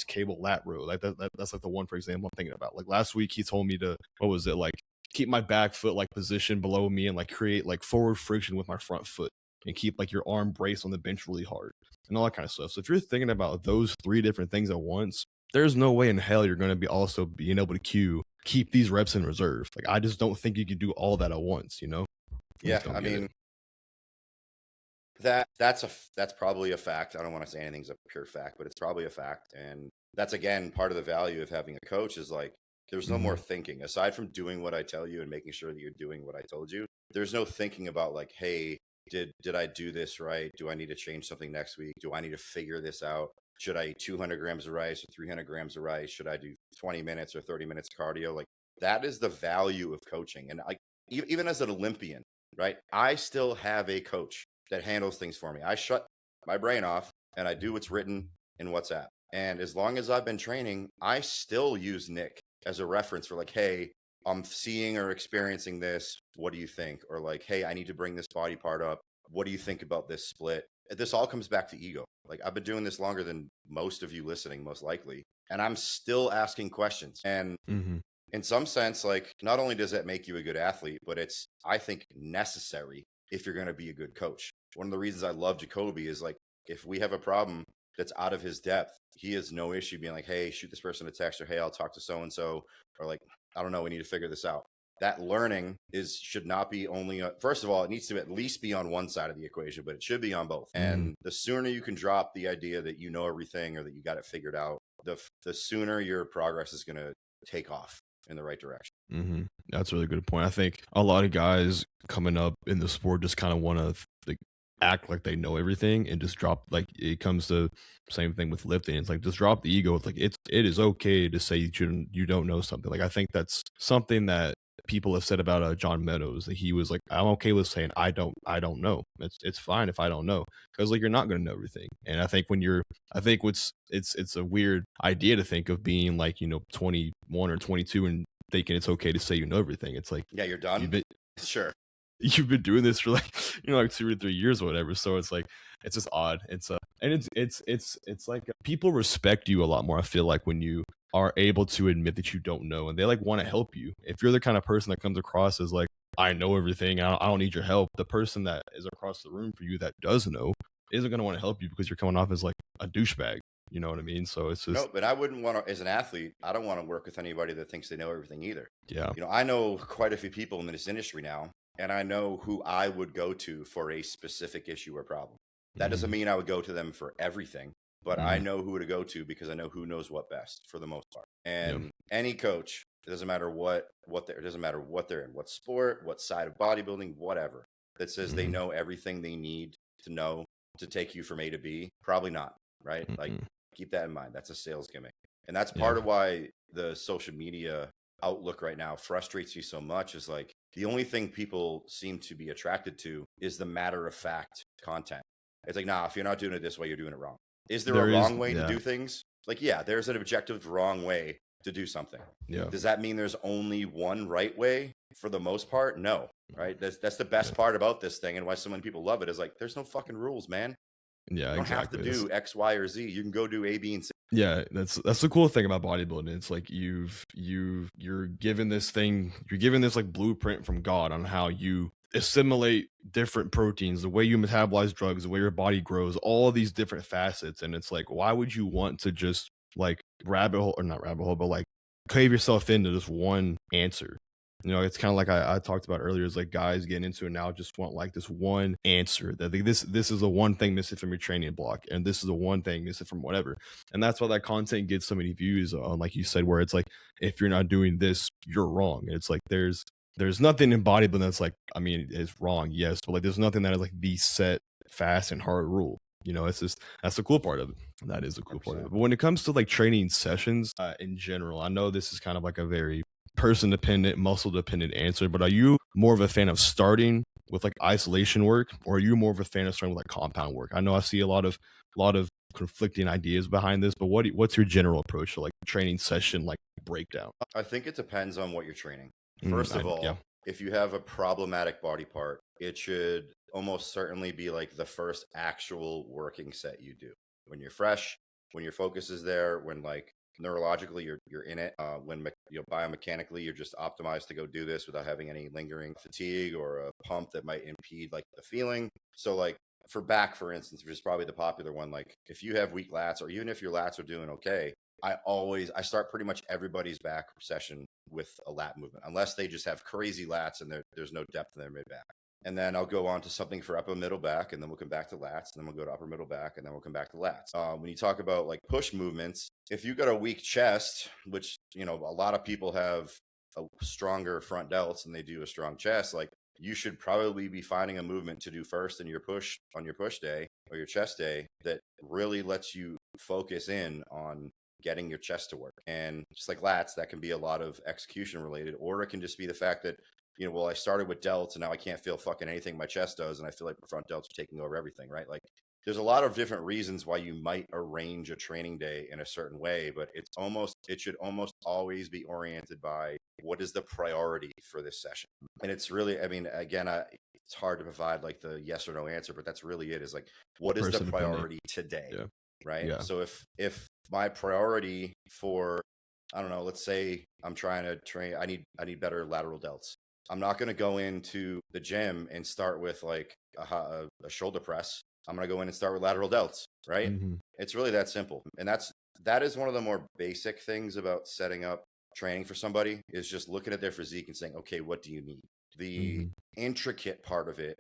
cable lat row. Like that's like the one, for example, I'm thinking about. Like last week he told me to, what was it? Like keep my back foot like positioned below me and like create like forward friction with my front foot, and keep like your arm braced on the bench really hard and all that kind of stuff. So if you're thinking about those 3 different things at once, there's no way in hell you're going to be also being able to keep these reps in reserve. Like, I just don't think you can do all that at once, Yeah. I mean, that's probably a fact. I don't want to say anything's a pure fact, but it's probably a fact. And that's, again, part of the value of having a coach is like, there's no more thinking aside from doing what I tell you and making sure that you're doing what I told you. There's no thinking about like, hey, did I do this right? Do I need to change something next week? Do I need to figure this out? Should I eat 200 grams of rice or 300 grams of rice? Should I do 20 minutes or 30 minutes cardio? Like, that is the value of coaching. And like, even as an Olympian, right? I still have a coach that handles things for me. I shut my brain off and I do what's written in WhatsApp. And as long as I've been training, I still use Nick as a reference for like, hey, I'm seeing or experiencing this. What do you think? Or like, hey, I need to bring this body part up. What do you think about this split? This all comes back to ego. Like, I've been doing this longer than most of you listening, most likely. And I'm still asking questions. And in some sense, like, not only does that make you a good athlete, but it's, I think, necessary if you're going to be a good coach. One of the reasons I love Jacoby is like, if we have a problem that's out of his depth, he has no issue being like, hey, shoot this person a text, or hey, I'll talk to so-and-so, or like, I don't know, we need to figure this out. That learning should not be only, first of all, it needs to at least be on one side of the equation, but it should be on both. And the sooner you can drop the idea that you know everything or that you got it figured out, the sooner your progress is going to take off in the right direction. That's a really good point. I think a lot of guys coming up in the sport just kind of want to like act like they know everything and just drop, like, it comes to same thing with lifting. It's like, just drop the ego. It's like, it is okay to say you don't know something. Like, I think that's something that people have said about John Meadows, that he was like, I'm okay with saying I don't know. It's fine if I don't know, because like, you're not going to know everything. And I think it's a weird idea to think of being like 21 or 22 and thinking it's okay to say you know everything. It's like, yeah, you're done. Sure. You've been doing this for like like 2 or 3 years or whatever. So it's like, it's just odd. It's like people respect you a lot more, I feel like, when you are able to admit that you don't know, and they like want to help you. If you're the kind of person that comes across as like, I know everything, I don't need your help, the person that is across the room for you that does know isn't going to want to help you because you're coming off as like a douchebag. You know what I mean? So it's just, No, but I wouldn't want to, as an athlete, I don't want to work with anybody that thinks they know everything either. yeah. I know quite a few people in this industry now, and I know who I would go to for a specific issue or problem. That doesn't mean I would go to them for everything, but I know who to go to because I know who knows what best for the most part. And any coach, it doesn't matter it doesn't matter what they're in, what sport, what side of bodybuilding, whatever, that says they know everything they need to know to take you from A to B, probably not, right? Like, keep that in mind. That's a sales gimmick. And that's part of why the social media outlook right now frustrates you so much, is like the only thing people seem to be attracted to is the matter of fact content. It's like, nah, if you're not doing it this way, you're doing it wrong. Is there a wrong way to do things? Like, yeah, there's an objective wrong way to do something. Yeah. Does that mean there's only one right way for the most part? No, right? That's the best part about this thing, and why so many people love it, is like, there's no fucking rules, man. Yeah, you don't have to do X, Y, or Z. You can go do A, B, and C. Yeah, that's the cool thing about bodybuilding. It's like you're given this thing, you're given this like blueprint from God on how you assimilate different proteins, the way you metabolize drugs, the way your body grows, all of these different facets. And it's like, why would you want to just like rabbit hole, or not rabbit hole, but like cave yourself into this one answer? You know, it's kind of like I talked about earlier, is like guys getting into it now just want like this one answer, that this is the one thing missing from your training block, and this is the one thing missing from whatever. And that's why that content gets so many views on, like you said, where it's like, if you're not doing this, you're wrong. And it's like there's nothing in bodybuilding that's like, I mean, it's wrong, yes, but like there's nothing that is like the set, fast, and hard rule. You know, it's just, that's the cool part of it. That is the cool part of it. But when it comes to like training sessions in general, I know this is kind of like a very person dependent, muscle dependent answer, but are you more of a fan of starting with like isolation work, or are you more of a fan of starting with like compound work? I know I see a lot of conflicting ideas behind this, but what's your general approach to like training session like breakdown? I think it depends on what you're training. First of all, if you have a problematic body part, it should almost certainly be like the first actual working set you do. When you're fresh, when your focus is there, when like neurologically you're in it, when biomechanically you're just optimized to go do this without having any lingering fatigue or a pump that might impede like the feeling. So like for back, for instance, which is probably the popular one, like if you have weak lats, or even if your lats are doing okay, I start pretty much everybody's back session with a lat movement, unless they just have crazy lats and there's no depth in their mid back. And then I'll go on to something for upper middle back, and then we'll come back to lats, and then we'll go to upper middle back, and then we'll come back to lats. When you talk about like push movements, if you got a weak chest, which, a lot of people have a stronger front delts and they do a strong chest, like you should probably be finding a movement to do first in your push on your push day or your chest day that really lets you focus in on getting your chest to work. And just like lats, that can be a lot of execution related, or it can just be the fact that, I started with delts and now I can't feel fucking anything my chest does, and I feel like the front delts are taking over everything, right? Like there's a lot of different reasons why you might arrange a training day in a certain way, but it should almost always be oriented by what is the priority for this session. And it's really, I mean, again, it's hard to provide like the yes or no answer, but that's really it, is like, what is the priority today? Yeah. Right. Yeah. So if my priority for, I don't know, let's say I'm trying to train, I need better lateral delts. I'm not going to go into the gym and start with like a shoulder press. I'm going to go in and start with lateral delts, right? It's really that simple. And that is one of the more basic things about setting up training for somebody, is just looking at their physique and saying, okay, what do you need? The intricate part of it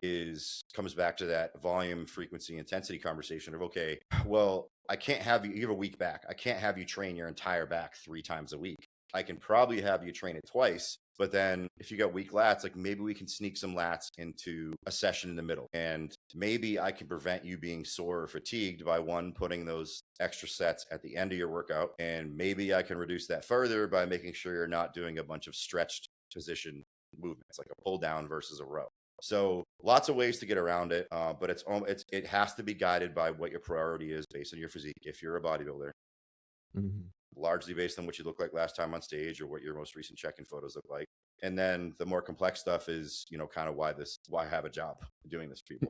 comes back to that volume, frequency, intensity conversation of, okay, well, I can't have you have a weak back. I can't have you train your entire back 3 times a week. I can probably have you train it twice, but then if you got weak lats, like maybe we can sneak some lats into a session in the middle, and maybe I can prevent you being sore or fatigued by putting those extra sets at the end of your workout, and maybe I can reduce that further by making sure you're not doing a bunch of stretched position movements, like a pull down versus a row. So lots of ways to get around it, but it has to be guided by what your priority is based on your physique. If you're a bodybuilder, largely based on what you look like last time on stage or what your most recent check-in photos look like. And then the more complex stuff is, kind of why I have a job doing this for people.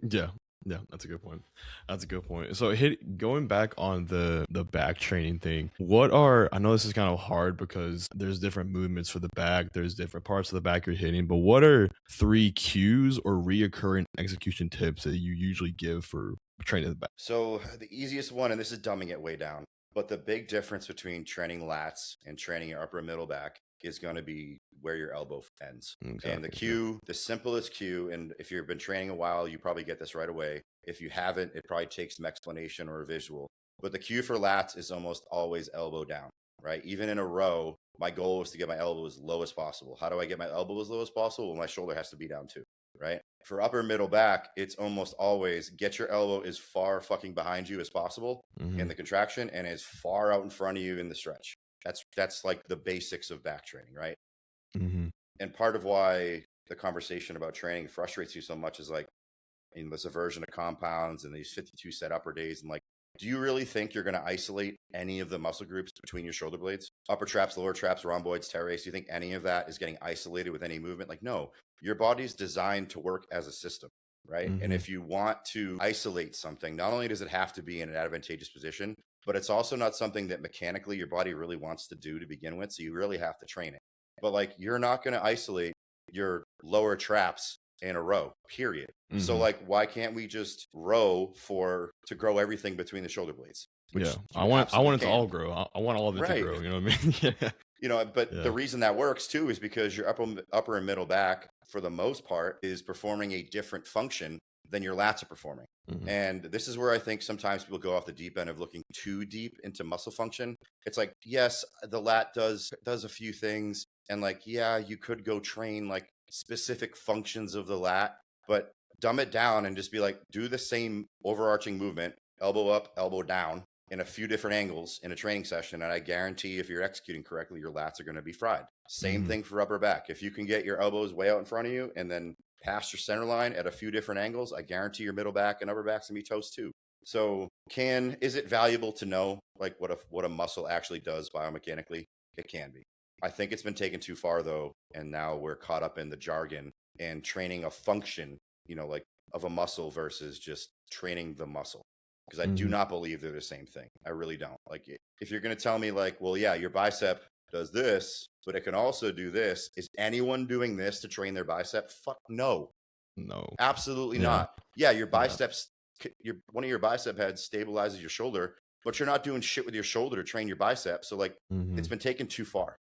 Yeah, that's a good point. So going back on the back training thing, I know this is kind of hard because there's different movements for the back, there's different parts of the back you're hitting, but what are 3 cues or reoccurring execution tips that you usually give for training the back? So the easiest one, and this is dumbing it way down, But the big difference between training lats and training your upper and middle back is going to be where your elbow ends. Exactly. And the cue, the simplest cue, and if you've been training a while, you probably get this right away. If you haven't, it probably takes some explanation or a visual. But the cue for lats is almost always elbow down, right? Even in a row, my goal is to get my elbow as low as possible. How do I get my elbow as low as possible? Well, my shoulder has to be down too, right? For upper middle back, it's almost always get your elbow as far fucking behind you as possible in the contraction and as far out in front of you in the stretch. That's like the basics of back training, right? And part of why the conversation about training frustrates you so much is like, this aversion to compounds and these 52 set upper days. And like, do you really think you're going to isolate any of the muscle groups between your shoulder blades? Upper traps, lower traps, rhomboids, teres. Do you think any of that is getting isolated with any movement? Like, no, your body's designed to work as a system, right? And if you want to isolate something, not only does it have to be in an advantageous position, but it's also not something that mechanically your body really wants to do to begin with. So you really have to train it. But like, you're not going to isolate your lower traps in a row, period. So like, why can't we just row to grow everything between the shoulder blades? I want it to all grow. I want all of it to grow. You know what I mean? But the reason that works too is because your upper and middle back, for the most part, is performing a different function than your lats are performing. And this is where I think sometimes people go off the deep end of looking too deep into muscle function. It's like, yes, the lat does a few things, and like, yeah, you could go train like specific functions of the lat, but dumb it down and just be like, do the same overarching movement, elbow up, elbow down, in a few different angles in a training session. And I guarantee if you're executing correctly, your lats are going to be fried. Same thing for upper back. If you can get your elbows way out in front of you and then past your center line at a few different angles, I guarantee your middle back and upper back's going to be toast too. So is it valuable to know like what a muscle actually does biomechanically? It can be. I think it's been taken too far though. And now we're caught up in the jargon and training a function, like of a muscle versus just training the muscle. Because I do not believe they're the same thing. I really don't. Like, if you're going to tell me like, well, yeah, your bicep does this, but it can also do this. Is anyone doing this to train their bicep? Fuck no. No. Absolutely not. Yeah, your biceps, one of your bicep heads stabilizes your shoulder, but you're not doing shit with your shoulder to train your bicep. So like, it's been taken too far.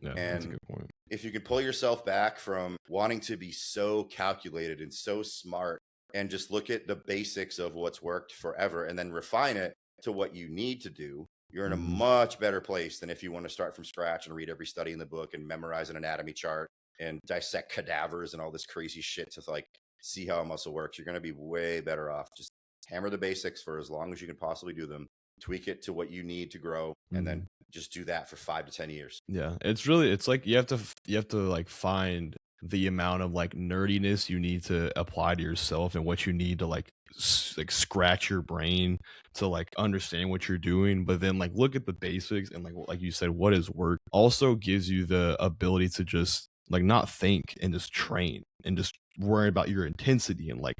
Yeah, and that's a good point. If you can pull yourself back from wanting to be so calculated and so smart and just look at the basics of what's worked forever and then refine it to what you need to do, you're in a much better place than if you want to start from scratch and read every study in the book and memorize an anatomy chart and dissect cadavers and all this crazy shit to like see how a muscle works. You're going to be way better off. Just hammer the basics for as long as you can possibly do them, tweak it to what you need to grow, and then just do that for 5 to 10 years. Yeah, it's like you have to like find the amount of like nerdiness you need to apply to yourself and what you need to like scratch your brain to like understand what you're doing, but then like look at the basics and like you said, what is work also gives you the ability to just like not think and just train and just worry about your intensity and like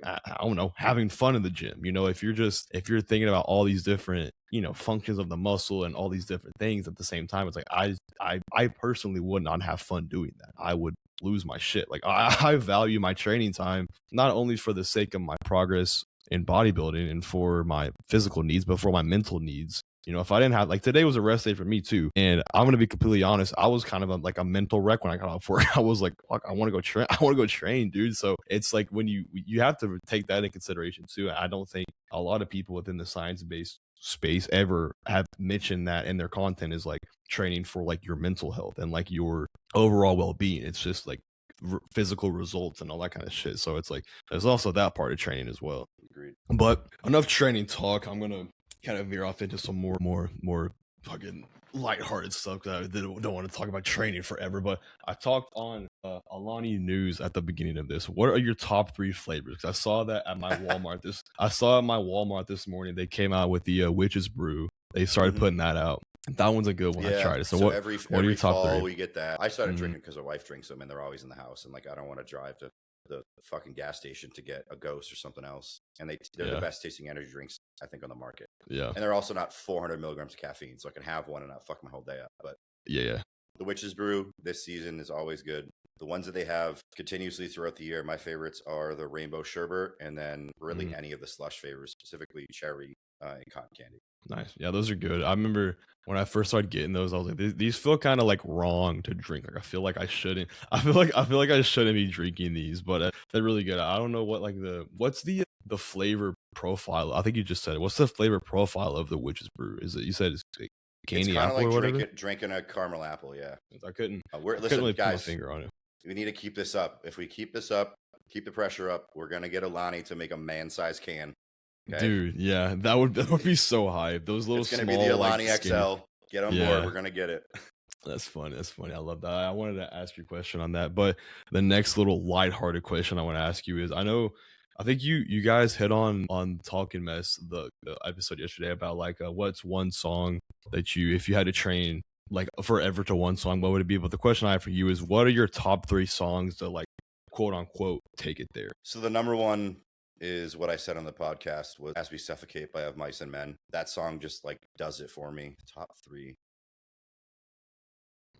I don't know, having fun in the gym. If you're thinking about all these different functions of the muscle and all these different things at the same time, it's like I personally would not have fun doing that. I would lose my shit. Like I value my training time not only for the sake of my progress in bodybuilding and for my physical needs, but for my mental needs. If I didn't have like today was a rest day for me too, and I'm gonna be completely honest, I was kind of like a mental wreck when I got off work. I was like, fuck, I want to go train. I want to go train, dude. So it's like when you have to take that in consideration too. I don't think a lot of people within the science-based space ever have mentioned that in their content is like training for like your mental health and like your overall well-being. It's just like physical results and all that kind of shit. So it's like there's also that part of training as well. Agreed. But enough training talk. I'm gonna kind of veer off into some more fucking lighthearted stuff because I don't want to talk about training forever. But I talked on Alani News at the beginning of this. What are your top 3 flavors? Because I saw that at my Walmart. This morning. They came out with the Witch's Brew. They started putting that out. That one's a good one. I tried it. So what are your top fall 3? We get that. I started drinking because my wife drinks them and they're always in the house. And like, I don't want to drive to the fucking gas station to get a Ghost or something else. And they're the best tasting energy drinks, I think, on the market. Yeah. And they're also not 400 milligrams of caffeine. So I can have one and not fuck my whole day up. But yeah. The Witch's Brew this season is always good. The ones that they have continuously throughout the year, my favorites are the Rainbow Sherbet and then really any of the slush flavors, specifically cherry and cotton candy. Nice. Yeah, those are good. I remember when I first started getting those, I was like, these feel kind of like wrong to drink. Like I feel like I shouldn't. I feel like I shouldn't be drinking these, but they're really good. I don't know what like what's the flavor profile. I think you just said it. What's the flavor profile of the Witch's Brew? Is it you said it's like It's candy kind of apple like or whatever? drinking a caramel apple. Yeah. I couldn't We're I couldn't listen, really put my guys. finger on it. We need to keep this up. If we keep this up, keep the pressure up, we're gonna get Alani to make a man-sized can. Okay, Dude, yeah, that would be so hype. Those little it's gonna be the small like Alani skinny. XL. Get on board. Yeah, We're gonna get it. that's funny. That's funny. I love that. I wanted to ask you a question on that, but the next little lighthearted question I want to ask you is: I think you guys hit on Talking Mess the episode yesterday about like what's one song that if you had to train like forever to one song, what would it be? But the question I have for you is: what are your top 3 songs to like quote unquote take it there? So the number one is what I said on the podcast was "As We Suffocate" by Of Mice and Men. That song just like does it for me. Top 3.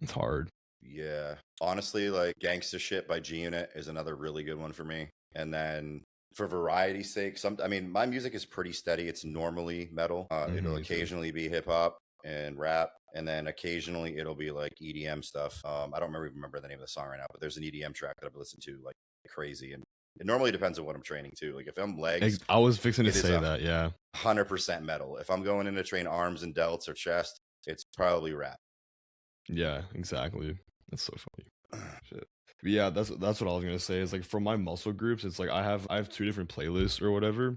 It's hard. Yeah, honestly, like "Gangsta Shit" by G Unit is another really good one for me. And then for variety's sake, I mean, my music is pretty steady. It's normally metal. It'll Me too. occasionally be hip hop and rap, and then occasionally it'll be like EDM stuff. I don't remember the name of the song right now, but there's an EDM track that I've listened to like crazy, and it normally depends on what I'm training too. Like if I'm legs, I was fixing to it is say that. Yeah. 100% metal. If I'm going in to train arms and delts or chest, it's probably rap. Yeah, exactly. That's so funny. Shit. But yeah, that's what I was gonna say. Is like for my muscle groups, it's like I have 2 different playlists or whatever,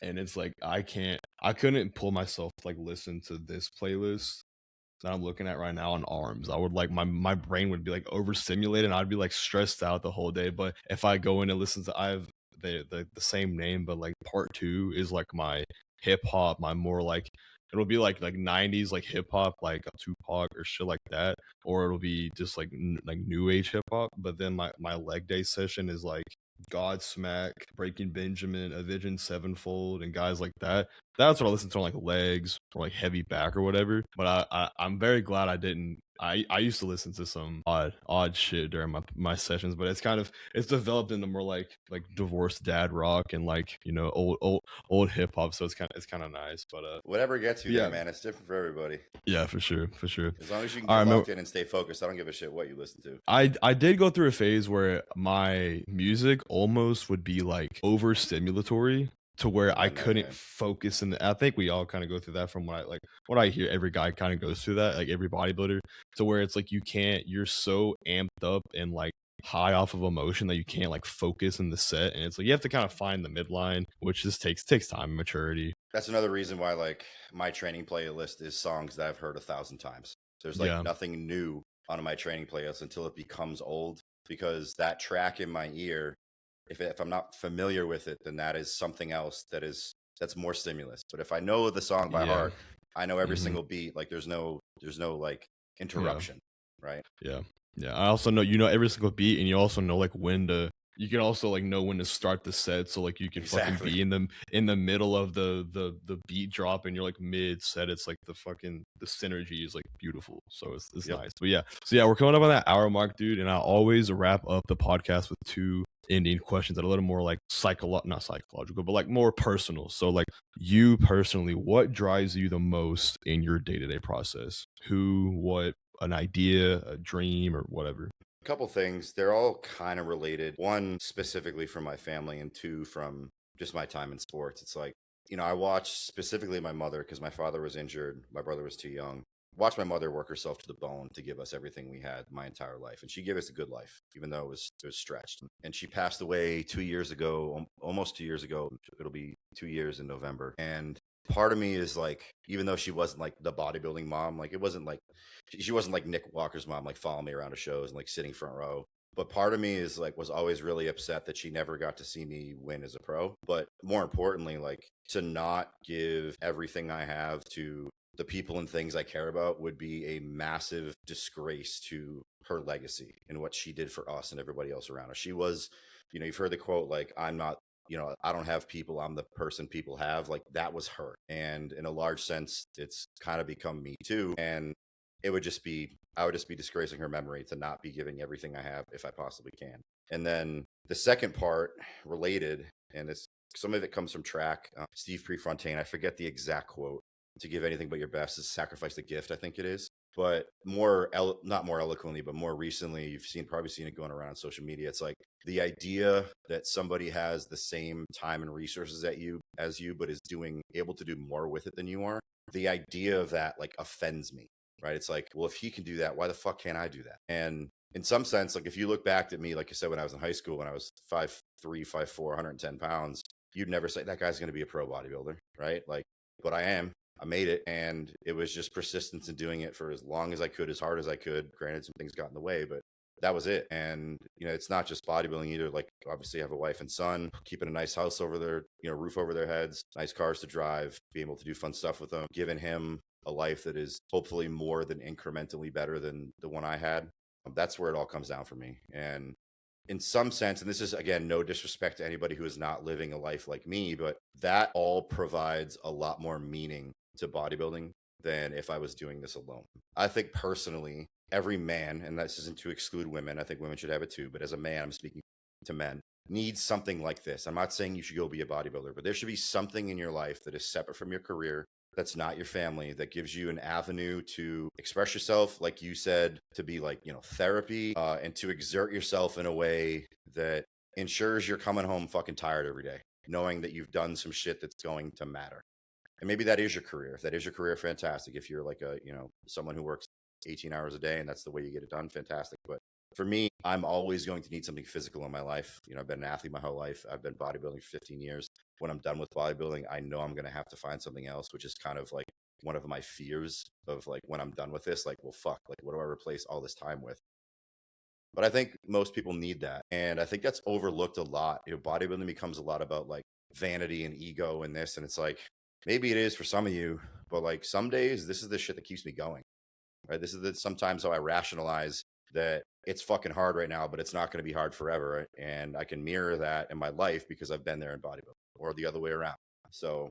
and it's like I couldn't pull myself to like listen to this playlist that I'm looking at right now on arms. I would like my brain would be like overstimulated and I'd be like stressed out the whole day. But if I go in and listen to I have the same name, but like part 2 is like my hip hop, my more like it'll be like 90s like hip hop like Tupac or shit like that, or it'll be just like like new age hip hop. But then my leg day session is like Godsmack, Breaking Benjamin, Avenged Sevenfold, and guys like that. That's what I listen to on like legs or like heavy back or whatever. But I'm very glad I didn't. I used to listen to some odd shit during my sessions, but it's developed into more like divorced dad rock and like old hip hop. So it's kind of nice. But Whatever gets you yeah, there, man. It's different for everybody. yeah, for sure. As long as you can All get right, locked in and stay focused, I don't give a shit what you listen to. I did go through a phase where my music almost would be like overstimulatory to where I I know, couldn't man. focus. And I think we all kind of go through that from what I hear. Every guy kind of goes through that, like every bodybuilder, to where it's like you're so amped up and like high off of emotion that you can't like focus in the set. And it's like you have to kind of find the midline, which just takes time and maturity. That's another reason why like my training playlist is songs that I've heard 1,000 times. There's like Yeah, nothing new on my training playlist until it becomes old, because that track in my ear, if I'm not familiar with it, then that is something else that's more stimulus. But if I know the song by yeah, heart, I know every hmm single beat. Like there's no like yeah. interruption, right? Yeah. Yeah. I also know every single beat and you also know like you can also like know when to start the set, so like you can fucking Exactly. be in the middle of the beat drop and you're like mid set. It's like the synergy is like beautiful. So it's Yep. nice. But yeah. So yeah, we're coming up on that hour mark, dude, and I always wrap up the podcast with 2 ending questions that are a little more like not psychological, but like more personal. So like you personally, what drives you the most in your day-to-day process? Who, what, an idea, a dream, or whatever? A couple things. They're all kind of related. One specifically from my family, and 2 from just my time in sports. It's like, I watched specifically my mother because my father was injured. My brother was too young. Watched my mother work herself to the bone to give us everything we had my entire life. And she gave us a good life, even though it was stretched. And she passed away 2 years ago, almost 2 years ago. It'll be 2 years in November. And part of me is like, even though she wasn't like the bodybuilding mom, like it wasn't like she wasn't like Nick Walker's mom, like following me around to shows and like sitting front row. But part of me is like was always really upset that she never got to see me win as a pro. But more importantly, like to not give everything I have to the people and things I care about would be a massive disgrace to her legacy and what she did for us and everybody else around her. She was, you've heard the quote, like, I'm not, I don't have people, I'm the person people have. Like that was her. And in a large sense, it's kind of become me too. And I would just be disgracing her memory to not be giving everything I have if I possibly can. And then the second part related, and it's Some of it comes from track. Steve Prefontaine, I forget the exact quote. To give anything but your best is sacrifice the gift, I think it is. But not more eloquently, but more recently, you've probably seen it going around on social media. It's like the idea that somebody has the same time and resources as you, but is able to do more with it than you are. The idea of that like offends me, right? It's like, well, if he can do that, why the fuck can't I do that? And in some sense, like if you look back at me, like you said, when I was in high school, when I was 5'3", 5'4", 110 pounds, you'd never say that guy's going to be a pro bodybuilder, right? Like, but I am. I made it, and it was just persistence in doing it for as long as I could, as hard as I could. Granted, some things got in the way, but that was it. And, it's not just bodybuilding either. Like, obviously I have a wife and son, keeping a nice house over their, roof over their heads, nice cars to drive, being able to do fun stuff with them, giving him a life that is hopefully more than incrementally better than the one I had. That's where it all comes down for me. And in some sense, and this is again, no disrespect to anybody who is not living a life like me, but that all provides a lot more meaning to bodybuilding than if I was doing this alone. I think personally, every man, and this isn't to exclude women, I think women should have it too, but as a man, I'm speaking to men, needs something like this. I'm not saying you should go be a bodybuilder, but there should be something in your life that is separate from your career, that's not your family, that gives you an avenue to express yourself, like you said, to be like, therapy, and to exert yourself in a way that ensures you're coming home fucking tired every day, knowing that you've done some shit that's going to matter. And maybe that is your career. If that is your career, fantastic. If you're like someone who works 18 hours a day and that's the way you get it done, fantastic. But for me, I'm always going to need something physical in my life. I've been an athlete my whole life. I've been bodybuilding for 15 years. When I'm done with bodybuilding, I know I'm going to have to find something else, which is kind of like one of my fears of like when I'm done with this, like, well, fuck, like what do I replace all this time with? But I think most people need that. And I think that's overlooked a lot. Bodybuilding becomes a lot about like vanity and ego and this. And it's like, maybe it is for some of you, but like some days, this is the shit that keeps me going, right? This is sometimes how I rationalize that it's fucking hard right now, but it's not going to be hard forever. And I can mirror that in my life because I've been there in bodybuilding or the other way around. So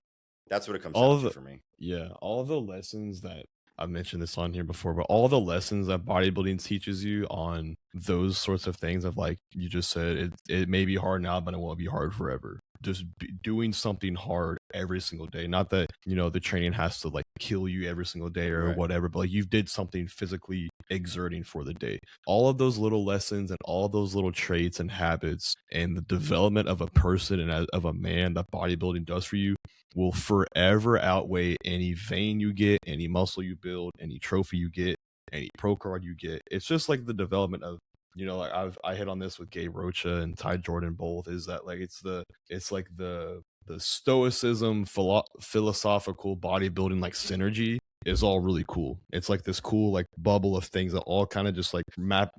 that's what it comes down to for me. Yeah, all the lessons that I've mentioned this on here before, but all the lessons that bodybuilding teaches you on those sorts of things of like you just said, it may be hard now, but it won't be hard forever. Just doing something hard every single day. Not that, the training has to like kill you every single day or Right. whatever, but like you did something physically exerting for the day. All of those little lessons and all those little traits and habits and the development of a person and of a man that bodybuilding does for you will forever outweigh any vein you get, any muscle you build, any trophy you get, any pro card you get. It's just like the development of, like I hit on this with Gabe Rocha and Ty Jordan both, is that like it's like the stoicism philosophical bodybuilding like synergy is all really cool. It's like this cool like bubble of things that all kind of just like wrap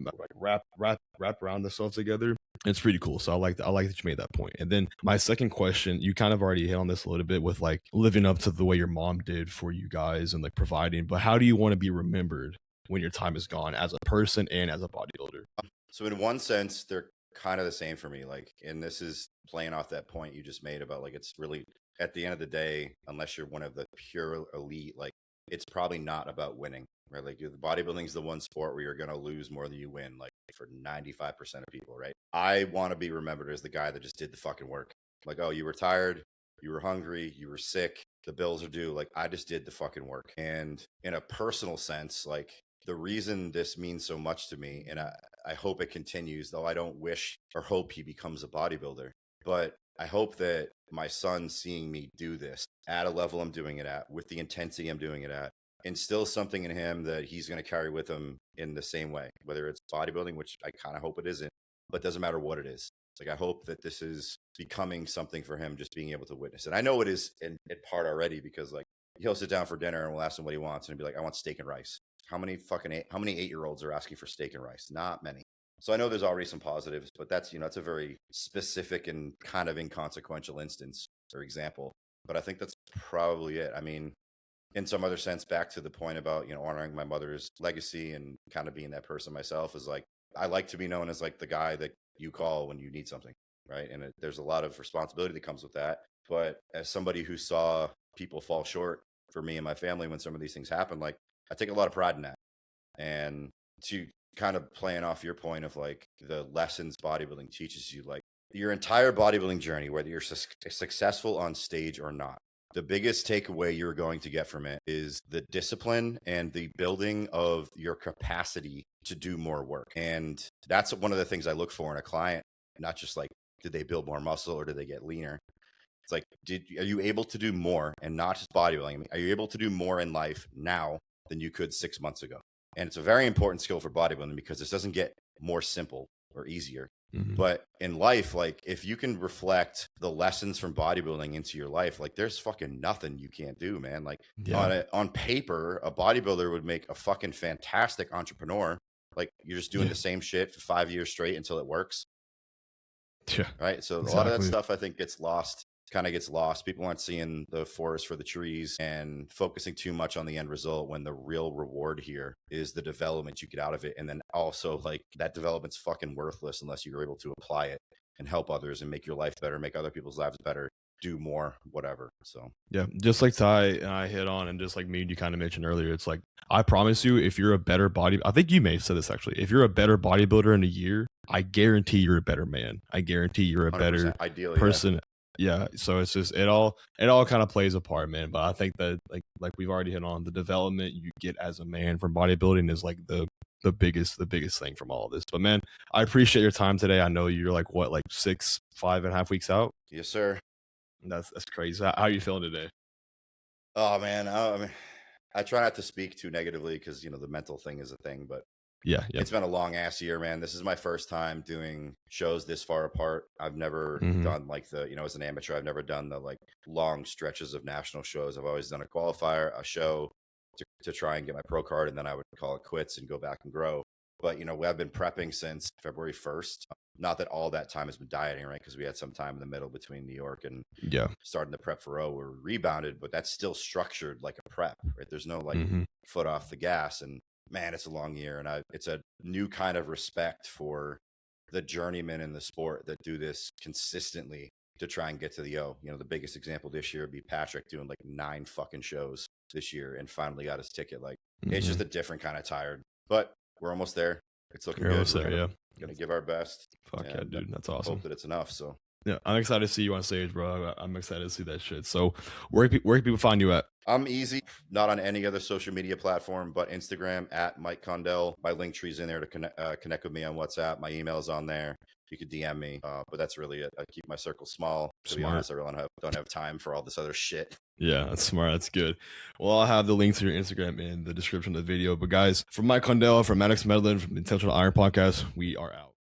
around themselves together. It's pretty cool. So I like that you made that point. And then my second question, you kind of already hit on this a little bit with like living up to the way your mom did for you guys and like providing, but how do you want to be remembered when your time is gone as a person and as a bodybuilder? So in one sense, they're kind of the same for me. Like, and this is playing off that point you just made about like, it's really at the end of the day, unless you're one of the pure elite, like it's probably not about winning, right? Like the bodybuilding is the one sport where you're going to lose more than you win, like for 95% of people, right? I want to be remembered as the guy that just did the fucking work. Like, oh, you were tired, you were hungry, you were sick, the bills are due. Like I just did the fucking work. And in a personal sense, like the reason this means so much to me, and I hope it continues, though I don't wish or hope he becomes a bodybuilder, but I hope that my son seeing me do this at a level I'm doing it at, with the intensity I'm doing it at, instills something in him that he's going to carry with him in the same way, whether it's bodybuilding, which I kind of hope it isn't, but doesn't matter what it is. Like I hope that this is becoming something for him, just being able to witness it. I know it is in part already, because like he'll sit down for dinner and we'll ask him what he wants, and he'll be like, I want steak and rice. How many 8-year-olds are asking for steak and rice? Not many. So I know there's already some positives, but that's, it's a very specific and kind of inconsequential instance or example. But I think that's probably it. I mean, in some other sense, back to the point about, honoring my mother's legacy and kind of being that person myself, is like, I like to be known as like the guy that you call when you need something, right? And there's a lot of responsibility that comes with that. But as somebody who saw people fall short for me and my family when some of these things happen, like I take a lot of pride in that. And to kind of playing off your point of like the lessons bodybuilding teaches you, like your entire bodybuilding journey, whether you're successful on stage or not, the biggest takeaway you're going to get from it is the discipline and the building of your capacity to do more work. And that's one of the things I look for in a client, not just like, did they build more muscle or did they get leaner? It's like, are you able to do more, and not just bodybuilding? I mean, are you able to do more in life now than you could 6 months ago? And it's a very important skill for bodybuilding because this doesn't get more simple or easier. But in life, like if you can reflect the lessons from bodybuilding into your life, like there's fucking nothing you can't do, man. Like on paper, a bodybuilder would make a fucking fantastic entrepreneur. Like you're just doing the same shit for 5 years straight until it works. Yeah. Right. So a lot of that stuff I think gets lost. Kind of gets lost. People aren't seeing the forest for the trees and focusing too much on the end result, when the real reward here is the development you get out of it. And then also, like, that development's fucking worthless unless you're able to apply it and help others and make your life better, make other people's lives better, do more, whatever. So yeah, just like Ty and I hit on, and just like me and you kind of mentioned earlier, it's like, I promise you, if you're a better I think you may have said this actually, if you're a better bodybuilder in a year, I guarantee you're a better man. I guarantee you're a better person. Yeah, so it's just it all kind of plays a part, man. But I think that like we've already hit on, the development you get as a man from bodybuilding is like the biggest thing from all of this. But man, I appreciate your time today. I know you're like 5.5 weeks out. Yes, sir. That's crazy. How are you feeling today? Oh man, I mean, I try not to speak too negatively because the mental thing is a thing, but yeah, it's been a long ass year, man. This is my first time doing shows this far apart. I've never done like as an amateur, I've never done the like long stretches of national shows. I've always done a qualifier, a show to try and get my pro card, and then I would call it quits and go back and grow. But I've been prepping since February 1st. Not that all that time has been dieting, right? Because we had some time in the middle between New York and starting the prep for O. We're rebounded, but that's still structured like a prep, right? There's no like foot off the gas. And man, it's a long year, and it's a new kind of respect for the journeymen in the sport that do this consistently to try and get to the O. The biggest example this year would be Patrick doing like 9 fucking shows this year and finally got his ticket. Like it's just a different kind of tired, but we're almost there. It's looking good. We're gonna give our best. Fuck yeah, dude, that's awesome. Hope that it's enough. So yeah, I'm excited to see you on stage, bro. I'm excited to see that shit. So where can people find you at? I'm easy, not on any other social media platform, but Instagram at Mike Condell. My link tree's in there to connect with me on WhatsApp. My email is on there. You could DM me, but that's really it. I keep my circle small. To be honest, I really don't have time for all this other shit. Yeah, that's smart. That's good. Well, I'll have the links to your Instagram in the description of the video. But guys, from Mike Condell, from Maddog and Majin, from the Intentional Iron Podcast, we are out.